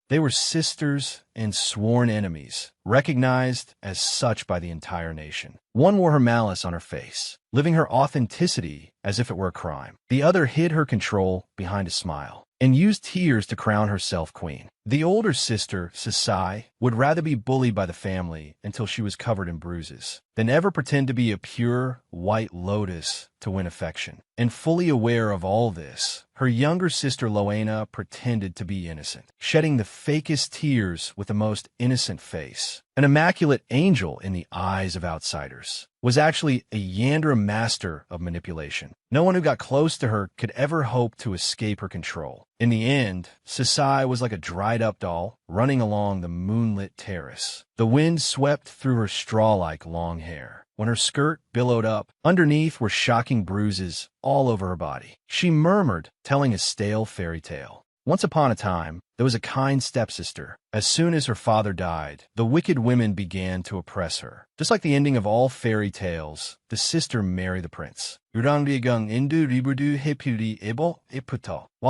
They were sisters and sworn enemies, recognized as such by the entire nation. One wore her malice on her face, living her authenticity as if it were a crime. The other hid her control behind a smile and used tears to crown herself queen. The older sister, Sasai, would rather be bullied by the family until she was covered in bruises than ever pretend to be a pure white lotus to win affection. And fully aware of all this, her younger sister Loena pretended to be innocent, shedding the fakest tears with the most innocent face. An immaculate angel in the eyes of outsiders, was actually a Yandra master of manipulation. No one who got close to her could ever hope to escape her control. In the end, Sasai was like a dried-up doll running along the moonlit terrace. The wind swept through her straw-like long hair. When her skirt billowed up, underneath were shocking bruises all over her body. She murmured, telling a stale fairy tale. Once upon a time, there was a kind stepsister. As soon as her father died, the wicked women began to oppress her. Just like the ending of all fairy tales, the sister married the prince. While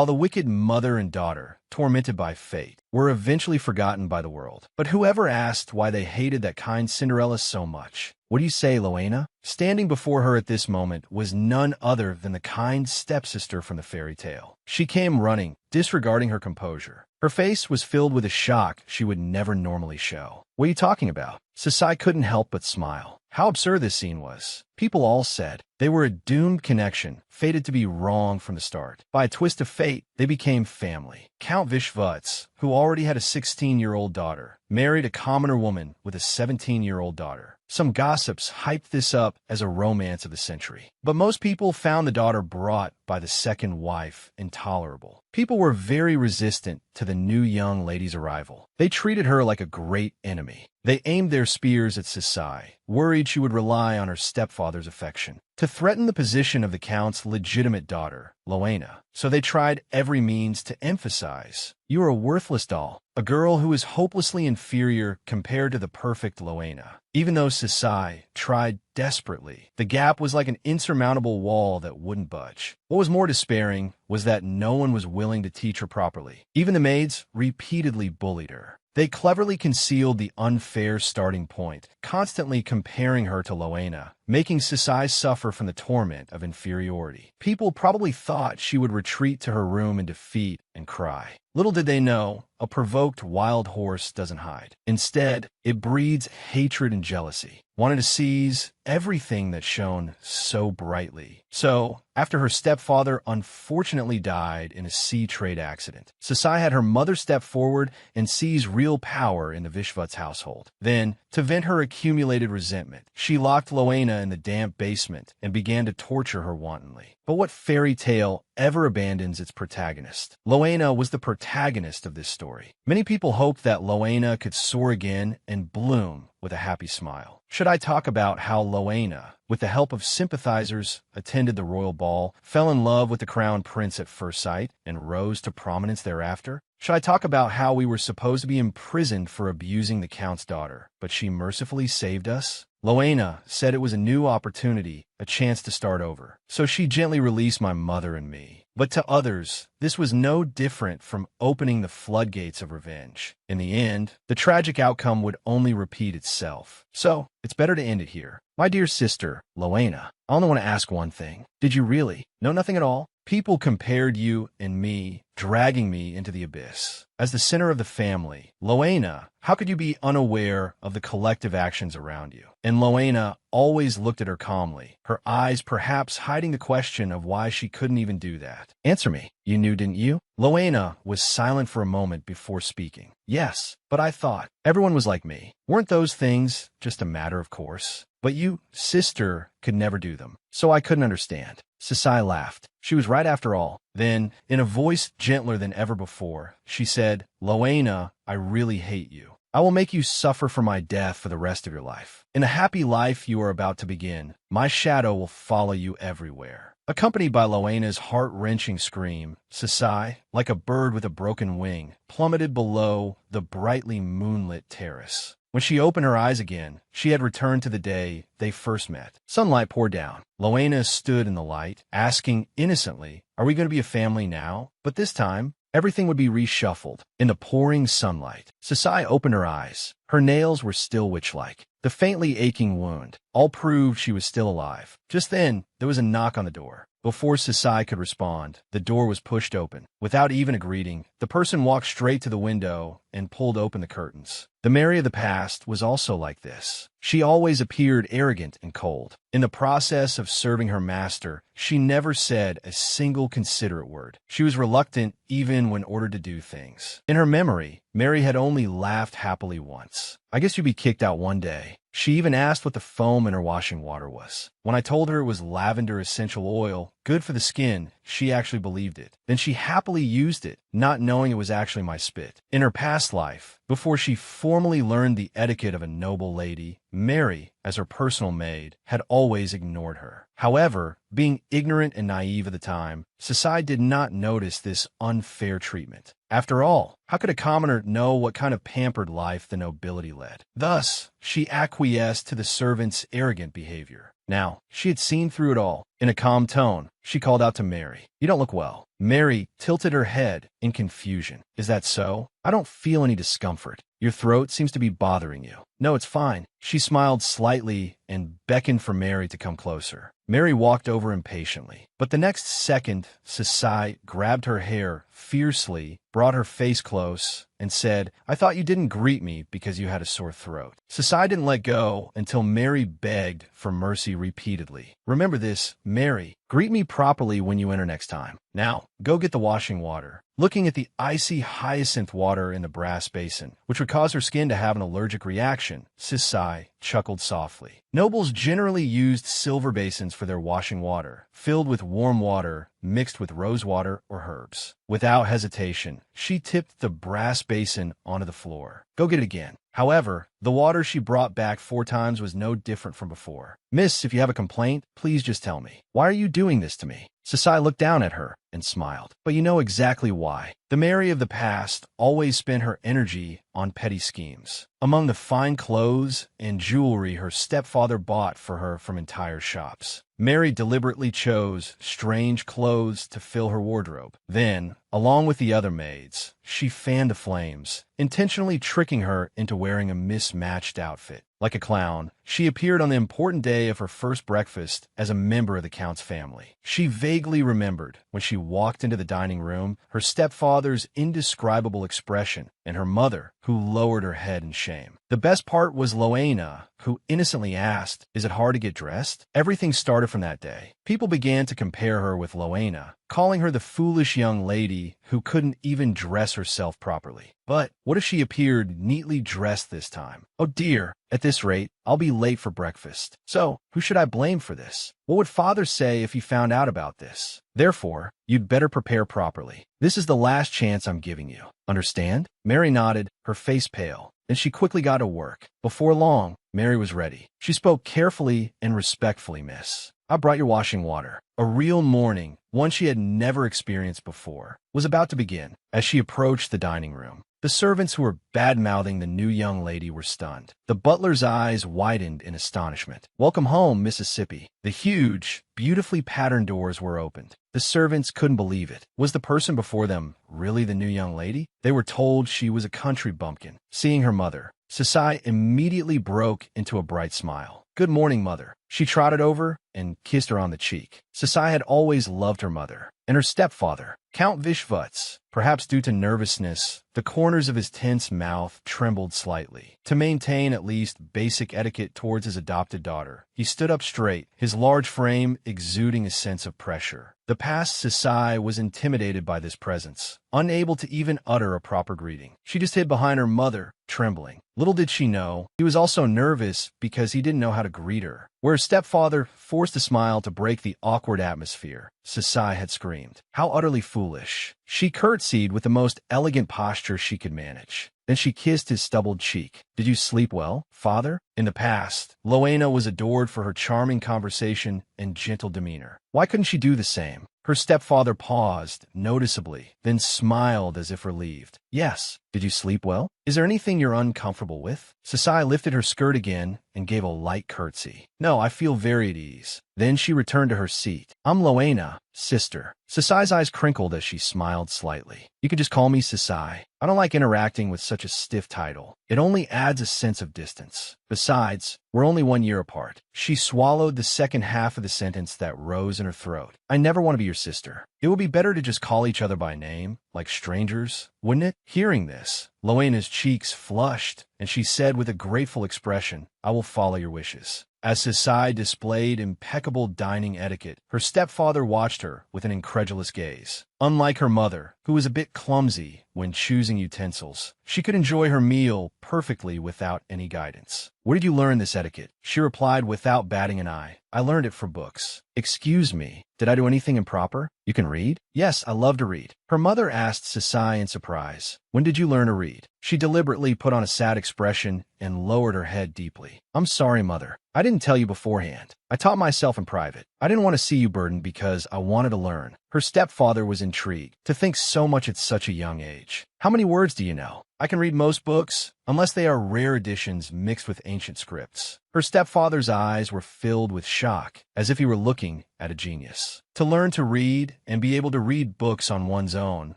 the wicked mother and daughter, tormented by fate, were eventually forgotten by the world. But whoever asked why they hated that kind Cinderella so much? What do you say, Loena? Standing before her at this moment was none other than the kind stepsister from the fairy tale. She came running, disregarding her composure. Her face was filled with a shock she would never normally show. What are you talking about? Sasai couldn't help but smile. How absurd this scene was. People all said they were a doomed connection, fated to be wrong from the start. By a twist of fate, they became family. Count Vishvuts, who already had a 16-year-old daughter, married a commoner woman with a 17-year-old daughter. Some gossips hyped this up as a romance of the century. But most people found the daughter brought by the second wife intolerable. People were very resistant to the new young lady's arrival. They treated her like a great enemy. They aimed their spears at Sasai, worried she would rely on her stepfather's affection to threaten the position of the count's legitimate daughter, Loena. So they tried every means to emphasize, "You are a worthless doll, a girl who is hopelessly inferior compared to the perfect Loena." Even though Sasai tried desperately, the gap was like an insurmountable wall that wouldn't budge. What was more despairing was that no one was willing to teach her properly. Even the maids repeatedly bullied her. They cleverly concealed the unfair starting point, constantly comparing her to Loena, making Sasai suffer from the torment of inferiority. People probably thought she would retreat to her room in defeat and cry. Little did they know, a provoked wild horse doesn't hide. Instead, it breeds hatred and jealousy, wanting to seize everything that shone so brightly. So, after her stepfather unfortunately died in a sea trade accident, Sasai had her mother step forward and seize real power in the Vishvuts household. Then, to vent her accumulated resentment, she locked Loena in the damp basement and began to torture her wantonly. But what fairy tale ever abandons its protagonist? Loena was the protagonist of this story. Many people hoped that Loena could soar again and bloom with a happy smile. Should I talk about how Loena, with the help of sympathizers, attended the royal ball, fell in love with the crown prince at first sight, and rose to prominence thereafter? Should I talk about how we were supposed to be imprisoned for abusing the count's daughter, but she mercifully saved us? Loena said it was a new opportunity, a chance to start over. So she gently released my mother and me. But to others, this was no different from opening the floodgates of revenge. In the end, the tragic outcome would only repeat itself. So, it's better to end it here. My dear sister, Loena, I only want to ask one thing. Did you really know nothing at all? People compared you and me, dragging me into the abyss. As the center of the family, Loena, how could you be unaware of the collective actions around you? And Loena always looked at her calmly, her eyes perhaps hiding the question of why she couldn't even do that. Answer me. You knew, didn't you? Loena was silent for a moment before speaking. Yes, but I thought everyone was like me. Weren't those things just a matter of course? But you, sister, could never do them. So I couldn't understand. Sasai laughed. She was right after all. Then, in a voice gentler than ever before, she said, Loena, I really hate you. I will make you suffer for my death for the rest of your life. In the happy life you are about to begin, my shadow will follow you everywhere. Accompanied by Loena's heart-wrenching scream, Sasai, like a bird with a broken wing, plummeted below the brightly moonlit terrace. When she opened her eyes again, she had returned to the day they first met. Sunlight poured down. Loena stood in the light, asking innocently, are we going to be a family now? But this time, everything would be reshuffled. In the pouring sunlight, Sasai opened her eyes. Her nails were still witch-like. The faintly aching wound all proved she was still alive. Just then, there was a knock on the door. Before Sasai could respond, the door was pushed open. Without even a greeting, the person walked straight to the window and pulled open the curtains. The Mary of the past was also like this. She always appeared arrogant and cold. In the process of serving her master, she never said a single considerate word. She was reluctant even when ordered to do things. In her memory, Mary had only laughed happily once. I guess you'd be kicked out one day. She even asked what the foam in her washing water was. When I told her it was lavender essential oil, good for the skin, she actually believed it. Then she happily used it, not knowing it was actually my spit. In her past life, before she formally learned the etiquette of a noble lady, Mary, as her personal maid, had always ignored her. However, being ignorant and naive at the time, Sasai did not notice this unfair treatment. After all, how could a commoner know what kind of pampered life the nobility led? Thus, she acquiesced to the servant's arrogant behavior. Now, she had seen through it all. In a calm tone, she called out to Mary, "You don't look well." Mary tilted her head in confusion. "Is that so? I don't feel any discomfort. Your throat seems to be bothering you." "No, it's fine." She smiled slightly and beckoned for Mary to come closer. Mary walked over impatiently. But the next second, Sasai grabbed her hair fiercely, brought her face close, and said, "I thought you didn't greet me because you had a sore throat." Sasai didn't let go until Mary begged for mercy repeatedly. "Remember this, Mary. Greet me properly when you enter next time. Now, go get the washing water." Looking at the icy hyacinth water in the brass basin, which would cause her skin to have an allergic reaction, Sasai chuckled softly. Nobles generally used silver basins for their washing water, filled with warm water mixed with rose water or herbs. Without hesitation, she tipped the brass basin onto the floor. "Go get it again." However, the water she brought back 4 times was no different from before. "Miss, if you have a complaint, please just tell me. Why are you doing this to me?" Sasai looked down at her and smiled. "But you know exactly why." The Mary of the past always spent her energy on petty schemes. Among the fine clothes and jewelry her stepfather bought for her from entire shops, Mary deliberately chose strange clothes to fill her wardrobe. Then, along with the other maids, she fanned the flames, intentionally tricking her into wearing a mismatched outfit. Like a clown, she appeared on the important day of her first breakfast as a member of the Count's family. She vaguely remembered, when she walked into the dining room, her stepfather's indescribable expression and her mother, who lowered her head in shame. The best part was Loena, who innocently asked, "Is it hard to get dressed?" Everything started from that day. People began to compare her with Loena, calling her the foolish young lady who couldn't even dress herself properly. But what if she appeared neatly dressed this time? Oh dear, at this rate, I'll be late for breakfast. So, who should I blame for this? What would father say if he found out about this? Therefore, you'd better prepare properly. This is the last chance I'm giving you. Understand? Mary nodded, her face pale. Then she quickly got to work. Before long, Mary was ready. She spoke carefully and respectfully, "Miss. I brought your washing water." A real morning, one she had never experienced before, was about to begin. As she approached the dining room, the servants who were bad-mouthing the new young lady were stunned. The butler's eyes widened in astonishment. "Welcome home, Mississippi." The huge, beautifully patterned doors were opened. The servants couldn't believe it. Was the person before them really the new young lady? They were told she was a country bumpkin. Seeing her mother, Sasai immediately broke into a bright smile. "Good morning, mother." She trotted over and kissed her on the cheek. Sasai had always loved her mother and her stepfather, Count Vishvuts. Perhaps due to nervousness, the corners of his tense mouth trembled slightly. To maintain at least basic etiquette towards his adopted daughter, he stood up straight, his large frame exuding a sense of pressure. The past Sasai was intimidated by this presence, unable to even utter a proper greeting. She just hid behind her mother, trembling. Little did she know, he was also nervous because he didn't know how to greet her. Where her stepfather forced a smile to break the awkward atmosphere, Sasai had screamed. How utterly foolish. She curtsied with the most elegant posture she could manage. Then she kissed his stubbled cheek. "Did you sleep well, father?" In the past, Loena was adored for her charming conversation and gentle demeanor. Why couldn't she do the same? Her stepfather paused, noticeably, then smiled as if relieved. "Yes. Did you sleep well? Is there anything you're uncomfortable with?" Sasai lifted her skirt again and gave a light curtsy. "No, I feel very at ease." Then she returned to her seat. I'm Loena, sister. Sasai's eyes crinkled as she smiled slightly. You can just call me Sasai. I don't like interacting with such a stiff title. It only adds a sense of distance. Besides, we're only 1 year apart. She swallowed the second half of the sentence that rose in her throat. I never want to be your sister. It would be better to just call each other by name, like strangers, wouldn't it? Hearing this, Loena's cheeks flushed, and she said with a grateful expression, I will follow your wishes. As Sasai displayed impeccable dining etiquette, her stepfather watched her with an incredulous gaze. Unlike her mother, who was a bit clumsy when choosing utensils, she could enjoy her meal perfectly without any guidance. Where did you learn this etiquette? She replied without batting an eye. I learned it from books. Excuse me, did I do anything improper? You can read? Yes, I love to read. Her mother asked Sasai in surprise. When did you learn to read? She deliberately put on a sad expression and lowered her head deeply. I'm sorry, mother. I didn't tell you beforehand. I taught myself in private. I didn't want to see you burdened because I wanted to learn. Her stepfather was intrigued. To think so much at such a young age. How many words do you know? I can read most books, unless they are rare editions mixed with ancient scripts. Her stepfather's eyes were filled with shock, as if he were looking at a genius. To learn to read and be able to read books on one's own,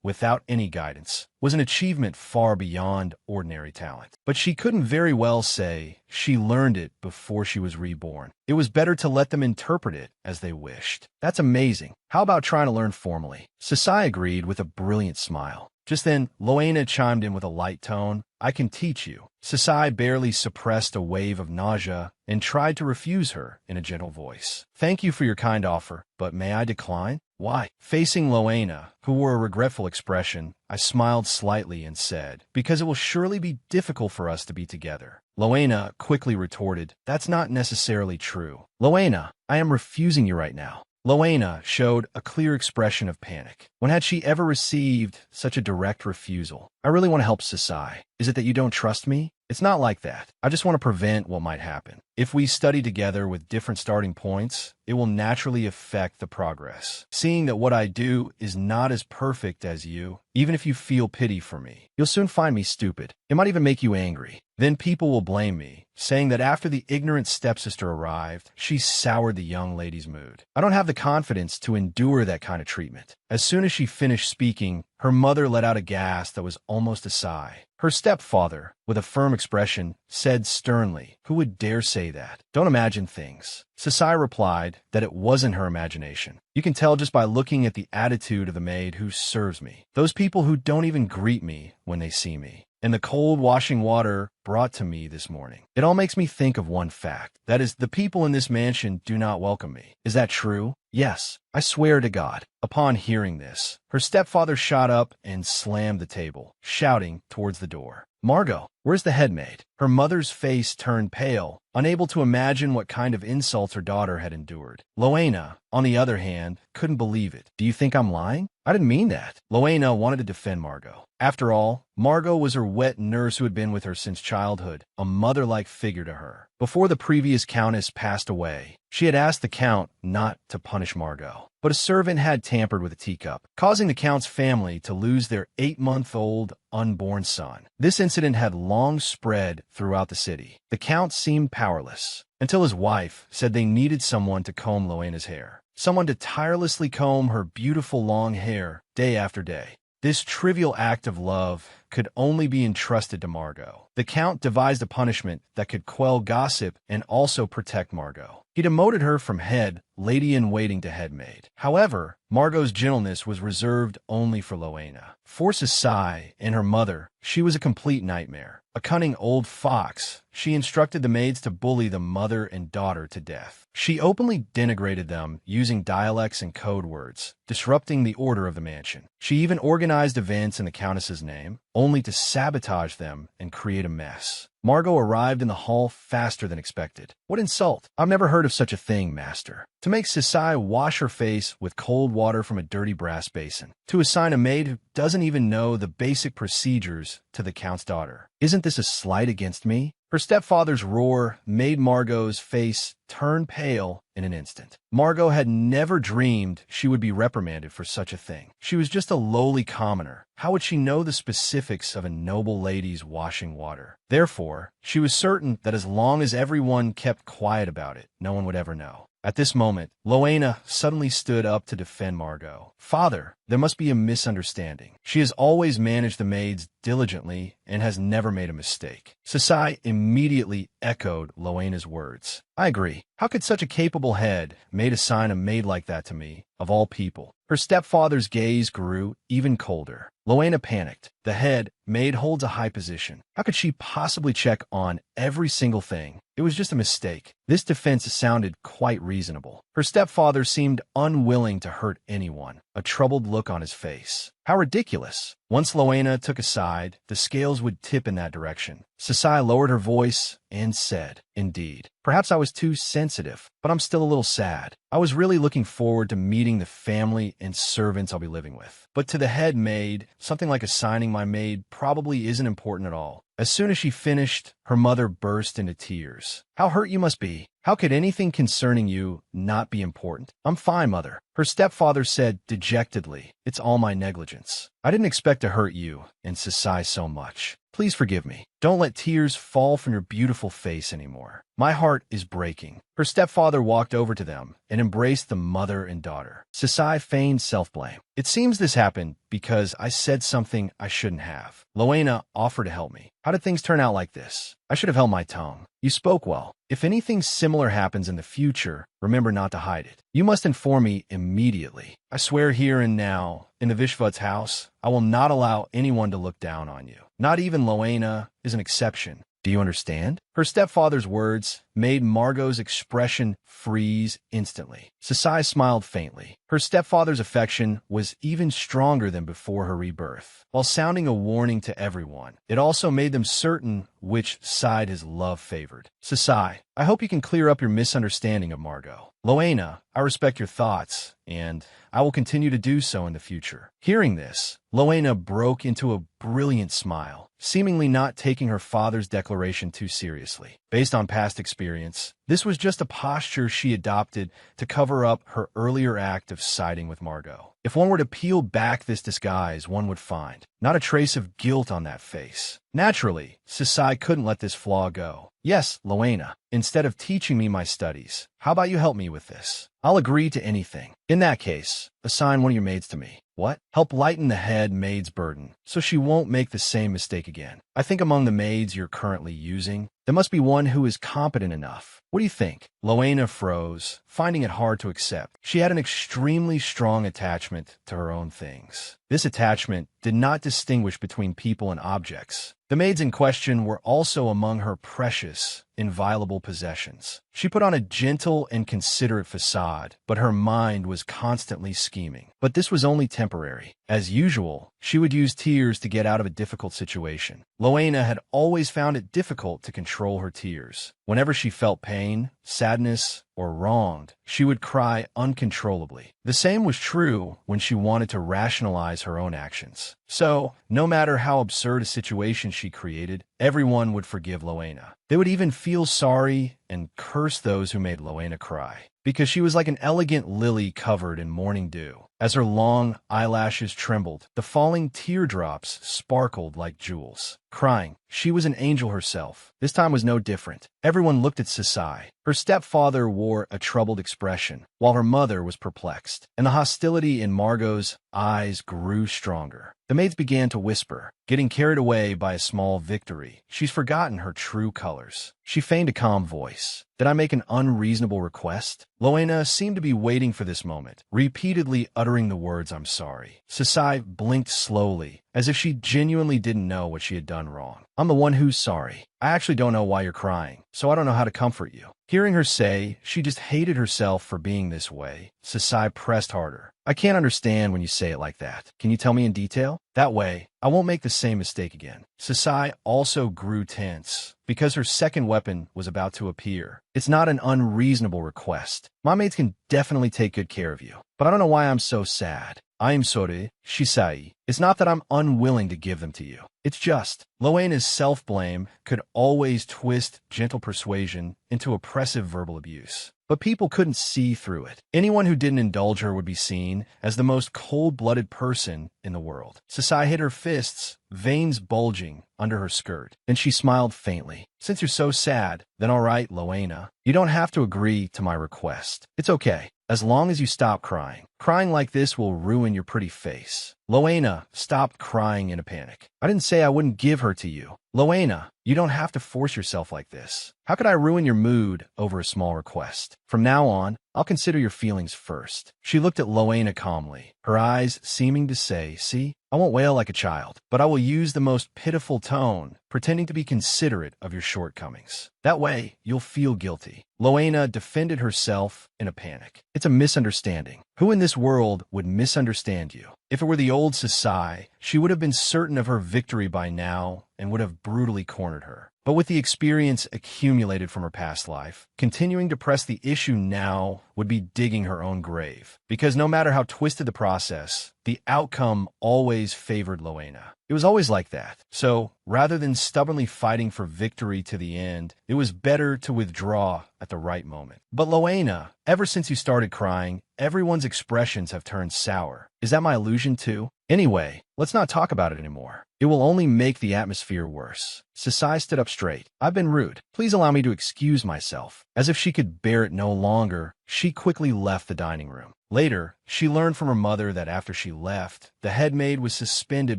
without any guidance, was an achievement far beyond ordinary talent. But she couldn't very well say she learned it before she was reborn. It was better to let them interpret it as they wished. That's amazing. How about trying to learn formally? Sasai agreed with a brilliant smile. Just then, Loena chimed in with a light tone. I can teach you. Sasai barely suppressed a wave of nausea and tried to refuse her in a gentle voice. Thank you for your kind offer, but may I decline? Why? Facing Loena, who wore a regretful expression, I smiled slightly and said, because it will surely be difficult for us to be together. Loena quickly retorted, that's not necessarily true. Loena, I am refusing you right now. Loena showed a clear expression of panic. When had she ever received such a direct refusal? I really want to help Sasai. Is it that you don't trust me? It's not like that. I just want to prevent what might happen. If we study together with different starting points, it will naturally affect the progress. Seeing that what I do is not as perfect as you, even if you feel pity for me, you'll soon find me stupid. It might even make you angry. Then people will blame me, saying that after the ignorant stepsister arrived, she soured the young lady's mood. I don't have the confidence to endure that kind of treatment. As soon as she finished speaking, her mother let out a gasp that was almost a sigh. Her stepfather, with a firm expression, said sternly, who would dare say that? Don't imagine things. Sasai replied that it wasn't her imagination. You can tell just by looking at the attitude of the maid who serves me. Those people who don't even greet me when they see me. And the cold washing water brought to me this morning. It all makes me think of one fact. That is, the people in this mansion do not welcome me. Is that true? Yes, I swear to God. Upon hearing this, her stepfather shot up and slammed the table, shouting towards the door. Margot, where's the headmaid? Her mother's face turned pale, unable to imagine what kind of insults her daughter had endured. Loena, on the other hand, couldn't believe it. Do you think I'm lying? I didn't mean that. Loena wanted to defend Margot. After all, Margot was her wet nurse who had been with her since childhood, a mother-like figure to her. Before the previous countess passed away, she had asked the count not to punish Margot. But a servant had tampered with a teacup, causing the count's family to lose their 8-month-old unborn son. This incident had long spread throughout the city. The count seemed powerless, until his wife said they needed someone to comb Loena's hair. Someone to tirelessly comb her beautiful long hair day after day. This trivial act of love could only be entrusted to Margot. The count devised a punishment that could quell gossip and also protect Margot. He demoted her from head lady-in-waiting to headmaid. However, Margot's gentleness was reserved only for Loena. For Sasai and her mother, she was a complete nightmare. A cunning old fox, she instructed the maids to bully the mother and daughter to death. She openly denigrated them using dialects and code words, disrupting the order of the mansion. She even organized events in the countess's name, only to sabotage them and create a mess. Margot arrived in the hall faster than expected. What insult! I've never heard of such a thing, master. To make Sasai wash her face with cold water from a dirty brass basin. To assign a maid who doesn't even know the basic procedures to the count's daughter. Isn't this a slight against me? Her stepfather's roar made Margot's face turn pale in an instant. Margot had never dreamed she would be reprimanded for such a thing. She was just a lowly commoner. How would she know the specifics of a noble lady's washing water? Therefore, she was certain that as long as everyone kept quiet about it, no one would ever know. At this moment, Loena suddenly stood up to defend Margot. Father, there must be a misunderstanding. She has always managed the maids diligently and has never made a mistake. Sasai immediately echoed Loena's words. I agree. How could such a capable head made assign a maid like that to me, of all people? Her stepfather's gaze grew even colder. Loena panicked. The head maid holds a high position. How could she possibly check on every single thing? It was just a mistake. This defense sounded quite reasonable. Her stepfather seemed unwilling to hurt anyone, a troubled look on his face. How ridiculous. Once Loena took a side, the scales would tip in that direction. Sasai lowered her voice and said, Indeed. Perhaps I was too sensitive, but I'm still a little sad. I was really looking forward to meeting the family and servants I'll be living with. But to the head maid, something like assigning my maid probably isn't important at all. As soon as she finished, her mother burst into tears. How hurt you must be. How could anything concerning you not be important? I'm fine, mother. Her stepfather said dejectedly, It's all my negligence. I didn't expect to hurt you and Sasai so much. Please forgive me. Don't let tears fall from your beautiful face anymore. My heart is breaking. Her stepfather walked over to them and embraced the mother and daughter. Sasai feigned self-blame. It seems this happened because I said something I shouldn't have. Loena offered to help me. How did things turn out like this? I should have held my tongue. You spoke well. If anything similar happens in the future, remember not to hide it. You must inform me immediately. I swear here and now, in the Vishvat's house, I will not allow anyone to look down on you. Not even Loena is an exception. Do you understand? Her stepfather's words made Margot's expression freeze instantly. Sasai smiled faintly. Her stepfather's affection was even stronger than before her rebirth. While sounding a warning to everyone, it also made them certain which side his love favored. Sasai, I hope you can clear up your misunderstanding of Margot. Loena, I respect your thoughts, and I will continue to do so in the future. Hearing this, Loena broke into a brilliant smile, seemingly not taking her father's declaration too seriously. Based on past experience, this was just a posture she adopted to cover up her earlier act of siding with Margot. If one were to peel back this disguise, one would find not a trace of guilt on that face. Naturally, Sasai couldn't let this flaw go. Yes, Loena, instead of teaching me my studies, how about you help me with this? I'll agree to anything. In that case, assign one of your maids to me. What? Help lighten the head maid's burden, so she won't make the same mistake again. I think among the maids you're currently using, there must be one who is competent enough. What do you think? Loena froze, finding it hard to accept. She had an extremely strong attachment to her own things. This attachment did not distinguish between people and objects. The maids in question were also among her precious, inviolable possessions. She put on a gentle and considerate facade, but her mind was constantly scheming. But this was only temporary. As usual, she would use tears to get out of a difficult situation. Loena had always found it difficult to control her tears. Whenever she felt pain, sadness, or wronged, she would cry uncontrollably. The same was true when she wanted to rationalize her own actions. So, no matter how absurd a situation she created, everyone would forgive Loena. They would even feel sorry and curse those who made Loena cry, because she was like an elegant lily covered in morning dew. As her long eyelashes trembled, the falling teardrops sparkled like jewels. Crying, she was an angel herself. This time was no different. Everyone looked at Sasai. Her stepfather wore a troubled expression, while her mother was perplexed, and the hostility in Margot's eyes grew stronger. The maids began to whisper, getting carried away by a small victory. She's forgotten her true colors. She feigned a calm voice. Did I make an unreasonable request? Loena seemed to be waiting for this moment, repeatedly uttering the words, I'm sorry. Sasai blinked slowly, as if she genuinely didn't know what she had done wrong. I'm the one who's sorry. I actually don't know why you're crying, so I don't know how to comfort you. Hearing her say she just hated herself for being this way, Sasai pressed harder. I can't understand when you say it like that. Can you tell me in detail? That way, I won't make the same mistake again. Sasai also grew tense, because her second weapon was about to appear. It's not an unreasonable request. My maids can definitely take good care of you. But I don't know why I'm so sad. I am sorry, Shisai. It's not that I'm unwilling to give them to you. It's just, Loena's self-blame could always twist gentle persuasion into oppressive verbal abuse. But people couldn't see through it. Anyone who didn't indulge her would be seen as the most cold-blooded person in the world. Sasai hid her fists, veins bulging under her skirt. Then she smiled faintly. Since you're so sad, then all right, Loena. You don't have to agree to my request. It's okay, as long as you stop crying. Crying like this will ruin your pretty face. Loena stopped crying in a panic. I didn't say I wouldn't give her to you. Loena, you don't have to force yourself like this. How could I ruin your mood over a small request? From now on, I'll consider your feelings first. She looked at Loena calmly, her eyes seeming to say, see, I won't wail like a child, but I will use the most pitiful tone, pretending to be considerate of your shortcomings. That way, you'll feel guilty. Loena defended herself in a panic. It's a misunderstanding. Who in this world would misunderstand you? If it were the old Sasai, she would have been certain of her victory by now and would have brutally cornered her. But with the experience accumulated from her past life, continuing to press the issue now would be digging her own grave. Because no matter how twisted the process, the outcome always favored Loena. It was always like that. So, rather than stubbornly fighting for victory to the end, it was better to withdraw at the right moment. But Loena, ever since you started crying, everyone's expressions have turned sour. Is that my illusion too? Anyway, let's not talk about it anymore. It will only make the atmosphere worse. Sasai stood up straight. I've been rude. Please allow me to excuse myself. As if she could bear it no longer, she quickly left the dining room. Later, she learned from her mother that after she left, the head maid was suspended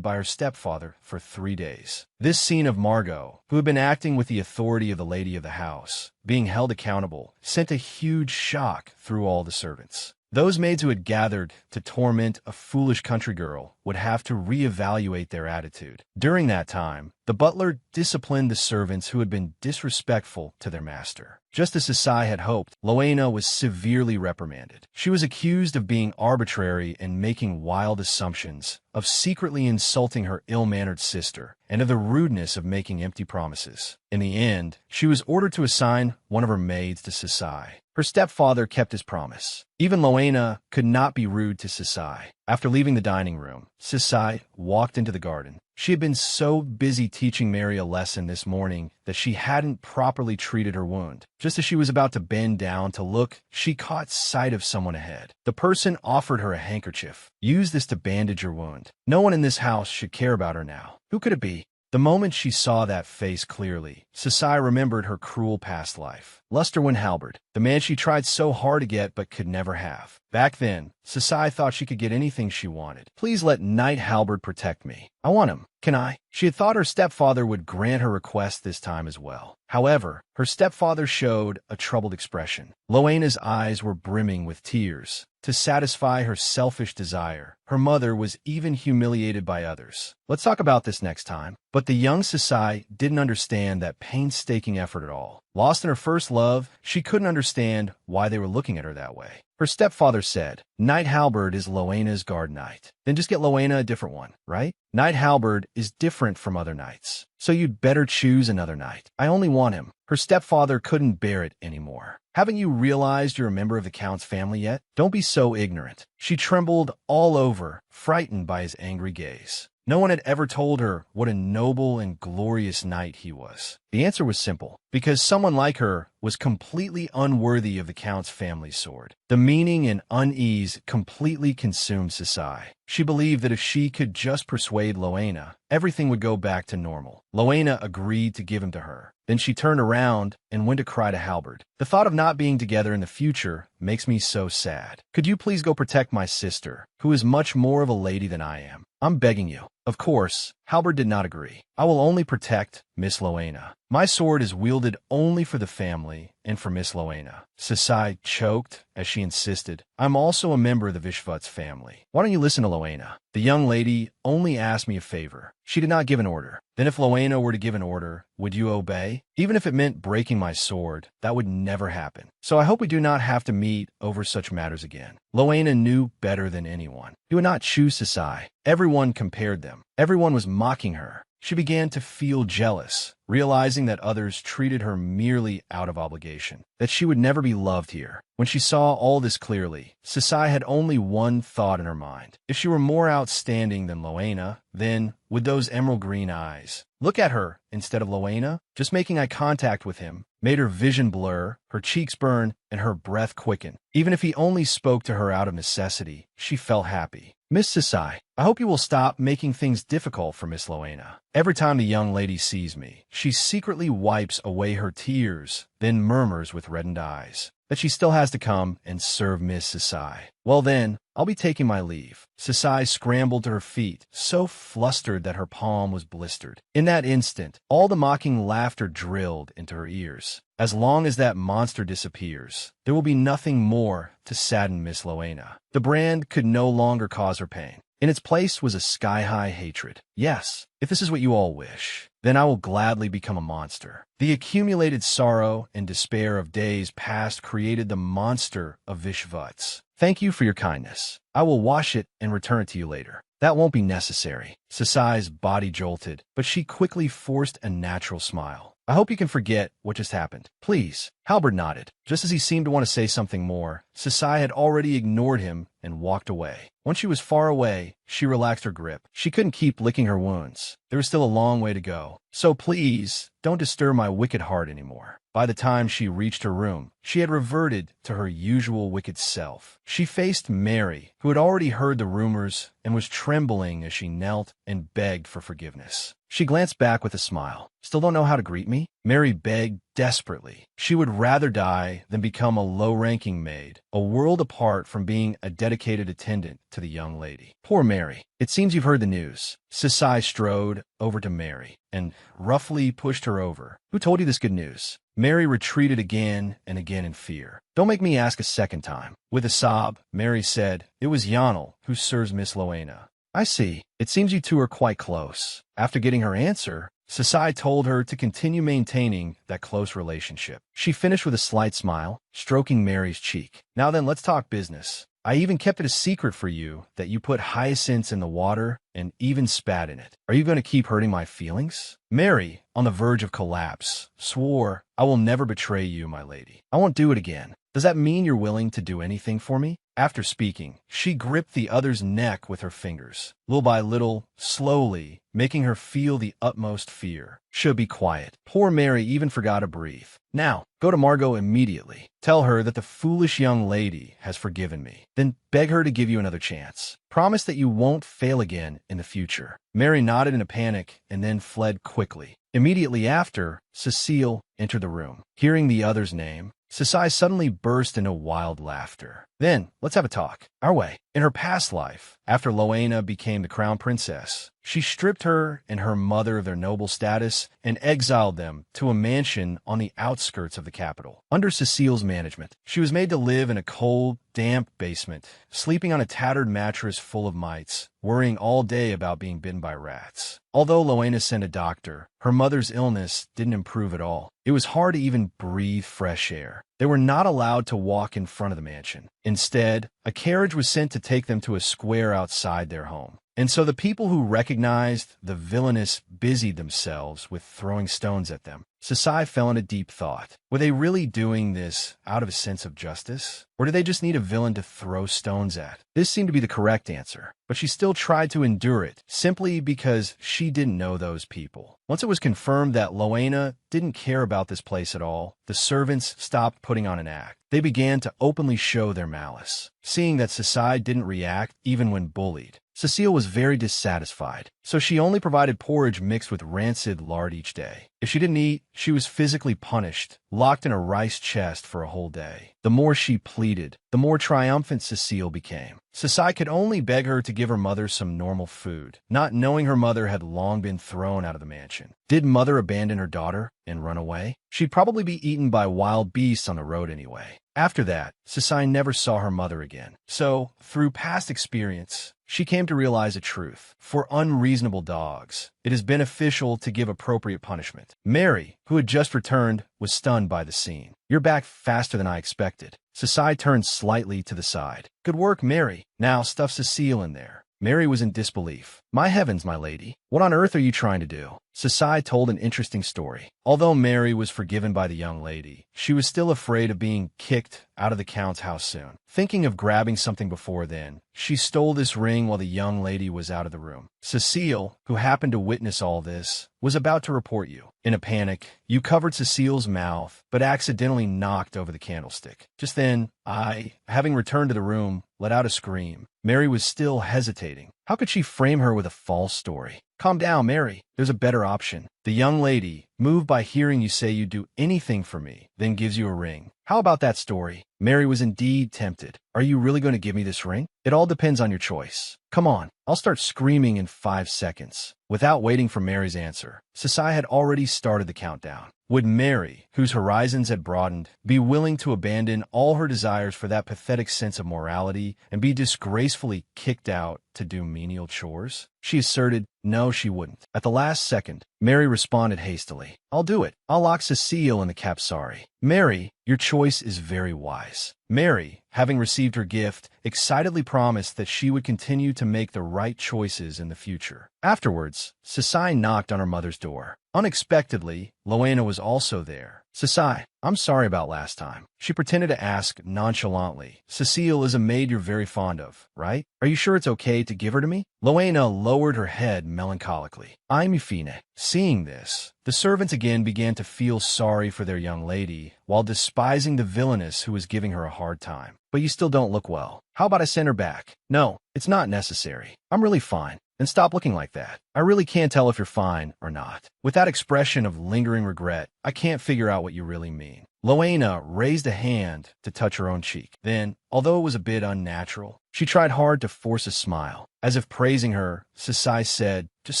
by her stepfather for 3 days. This scene of Margot, who had been acting with the authority of the lady of the house, being held accountable, sent a huge shock through all the servants. Those maids who had gathered to torment a foolish country girl would have to reevaluate their attitude. During that time, the butler disciplined the servants who had been disrespectful to their master. Just as Sasai had hoped, Loena was severely reprimanded. She was accused of being arbitrary and making wild assumptions, of secretly insulting her ill-mannered sister, and of the rudeness of making empty promises. In the end, she was ordered to assign one of her maids to Sasai. Her stepfather kept his promise. Even Loena could not be rude to Sasai. After leaving the dining room, Sasai walked into the garden. She had been so busy teaching Mary a lesson this morning that she hadn't properly treated her wound. Just as she was about to bend down to look, she caught sight of someone ahead. The person offered her a handkerchief. Use this to bandage your wound. No one in this house should care about her now. Who could it be? The moment she saw that face clearly, Sasai remembered her cruel past life. Lusterwin Halberd, the man she tried so hard to get but could never have. Back then, Sasai thought she could get anything she wanted. Please let Knight Halberd protect me. I want him. Can I? She had thought her stepfather would grant her request this time as well. However, her stepfather showed a troubled expression. Loena's eyes were brimming with tears. To satisfy her selfish desire, her mother was even humiliated by others. Let's talk about this next time. But the young Sasai didn't understand that painstaking effort at all. Lost in her first love, she couldn't understand why they were looking at her that way. Her stepfather said, Knight Halberd is Loena's guard knight. Then just get Loena a different one, right? Knight Halberd is different from other knights, so you'd better choose another knight. I only want him. Her stepfather couldn't bear it anymore. Haven't you realized you're a member of the Count's family yet? Don't be so ignorant. She trembled all over, frightened by his angry gaze. No one had ever told her what a noble and glorious knight he was. The answer was simple. Because someone like her was completely unworthy of the Count's family sword. The meaning and unease completely consumed Sasai. She believed that if she could just persuade Loena, everything would go back to normal. Loena agreed to give him to her. Then she turned around and went to cry to Halberd. The thought of not being together in the future makes me so sad. Could you please go protect my sister, who is much more of a lady than I am? I'm begging you. Of course, Halberd did not agree. I will only protect Miss Loena. My sword is wielded only for the family and for Miss Loena. Sasai choked as she insisted. I'm also a member of the Vishvat's family. Why don't you listen to Loena? The young lady only asked me a favor. She did not give an order. Then if Loena were to give an order, would you obey? Even if it meant breaking my sword, that would never happen. So I hope we do not have to meet over such matters again. Loena knew better than anyone. He would not choose Sasai. Everyone compared them. Everyone was mocking her. She began to feel jealous. realizing that others treated her merely out of obligation, that she would never be loved here. When she saw all this clearly, Sasai had only one thought in her mind. If she were more outstanding than Loena, then, with those emerald green eyes, look at her instead of Loena. Just making eye contact with him made her vision blur, her cheeks burn, and her breath quicken. Even if he only spoke to her out of necessity, she felt happy. Miss Sasai, I hope you will stop making things difficult for Miss Loena. Every time the young lady sees me, she secretly wipes away her tears, then murmurs with reddened eyes that she still has to come and serve Miss Sasai. Well then, I'll be taking my leave. Sasai scrambled to her feet, so flustered that her palm was blistered. In that instant, all the mocking laughter drilled into her ears. As long as that monster disappears, there will be nothing more to sadden Miss Loena. The brand could no longer cause her pain. In its place was a sky-high hatred. Yes, if this is what you all wish, then I will gladly become a monster. The accumulated sorrow and despair of days past created the monster of Vishvats. Thank you for your kindness. I will wash it and return it to you later. That won't be necessary. Sasai's body jolted, but she quickly forced a natural smile. I hope you can forget what just happened. Please. Halberd nodded. Just as he seemed to want to say something more, Sasai had already ignored him and walked away. Once she was far away, she relaxed her grip. She couldn't keep licking her wounds. There was still a long way to go. So please, don't disturb my wicked heart anymore. By the time she reached her room, she had reverted to her usual wicked self. She faced Mary, who had already heard the rumors and was trembling as she knelt and begged for forgiveness. She glanced back with a smile. Still don't know how to greet me? Mary begged desperately. She would rather die than become a low-ranking maid, a world apart from being a dedicated attendant to the young lady. Poor Mary. It seems you've heard the news. Sasai strode over to Mary and roughly pushed her over. Who told you this good news? Mary retreated again and again in fear. Don't make me ask a second time. With a sob, Mary said, It was Yanel who serves Miss Loena. I see. It seems you two are quite close. After getting her answer, Sasai told her to continue maintaining that close relationship. She finished with a slight smile, stroking Mary's cheek. Now then, let's talk business. I even kept it a secret for you that you put hyacinths in the water and even spat in it. Are you going to keep hurting my feelings? Mary, on the verge of collapse, swore, I will never betray you, my lady. I won't do it again. Does that mean you're willing to do anything for me? After speaking, she gripped the other's neck with her fingers, little by little, slowly, making her feel the utmost fear. Should be quiet. Poor Mary even forgot to breathe. Now, go to Margot immediately. Tell her that the foolish young lady has forgiven me. Then beg her to give you another chance. Promise that you won't fail again in the future. Mary nodded in a panic and then fled quickly. Immediately after, Cecile entered the room. Hearing the other's name, Sasai suddenly burst into wild laughter. Then, let's have a talk. Our way. In her past life, after Loena became the crown princess, she stripped her and her mother of their noble status and exiled them to a mansion on the outskirts of the capital. Under Cecile's management, she was made to live in a cold, damp basement, sleeping on a tattered mattress full of mites, worrying all day about being bitten by rats. Although Loena sent a doctor, her mother's illness didn't improve at all. It was hard to even breathe fresh air. They were not allowed to walk in front of the mansion. Instead, a carriage was sent to take them to a square outside their home. And so the people who recognized the villainous busied themselves with throwing stones at them. Sasai fell into deep thought. Were they really doing this out of a sense of justice? Or did they just need a villain to throw stones at? This seemed to be the correct answer, but she still tried to endure it, simply because she didn't know those people. Once it was confirmed that Loena didn't care about this place at all, the servants stopped putting on an act. They began to openly show their malice. Seeing that Sasai didn't react even when bullied, Cecile was very dissatisfied, so she only provided porridge mixed with rancid lard each day. If she didn't eat, she was physically punished, locked in a rice chest for a whole day. The more she pleaded, the more triumphant Cecile became. Sasai could only beg her to give her mother some normal food, not knowing her mother had long been thrown out of the mansion. Did mother abandon her daughter and run away? She'd probably be eaten by wild beasts on the road anyway. After that, Sasai never saw her mother again. So, through past experience, she came to realize a truth. For unreasonable dogs, it is beneficial to give appropriate punishment. Mary, who had just returned, was stunned by the scene. You're back faster than I expected. Sasai turned slightly to the side. Good work, Mary. Now stuff Cecile in there. Mary was in disbelief. My heavens, my lady. What on earth are you trying to do? Sasai told an interesting story. Although Mary was forgiven by the young lady, she was still afraid of being kicked out of the Count's house soon. Thinking of grabbing something before then, she stole this ring while the young lady was out of the room. Cecile, who happened to witness all this, was about to report you. In a panic, you covered Cecile's mouth, but accidentally knocked over the candlestick. Just then, having returned to the room, let out a scream. Mary was still hesitating. How could she frame her with a false story? Calm down, Mary. There's a better option. The young lady, moved by hearing you say you'd do anything for me, then gives you a ring. How about that story? Mary was indeed tempted. Are you really going to give me this ring? It all depends on your choice. Come on, I'll start screaming in 5 seconds. Without waiting for Mary's answer, Sasai had already started the countdown. Would Mary, whose horizons had broadened, be willing to abandon all her desires for that pathetic sense of morality and be disgracefully kicked out to do menial chores? She asserted, no, she wouldn't. At the last second, Mary responded hastily. I'll do it. I'll lock Cecile in the capsari. Mary, your choice is very wise. Mary, having received her gift, excitedly promised that she would continue to make the right choices in the future. Afterwards, Sasai knocked on her mother's door. Unexpectedly, Loena was also there. Sasai, I'm sorry about last time. She pretended to ask nonchalantly. Cecile is a maid you're very fond of, right? Are you sure it's okay to give her to me? Loena lowered her head melancholically. I'm fine. Seeing this, the servants again began to feel sorry for their young lady, while despising the villainess who was giving her a hard time. But you still don't look well. How about I send her back? No, it's not necessary. I'm really fine. And stop looking like that. I really can't tell if you're fine or not. With that expression of lingering regret, I can't figure out what you really mean. Loena raised a hand to touch her own cheek. Then, although it was a bit unnatural, she tried hard to force a smile. As if praising her, Sasai said, just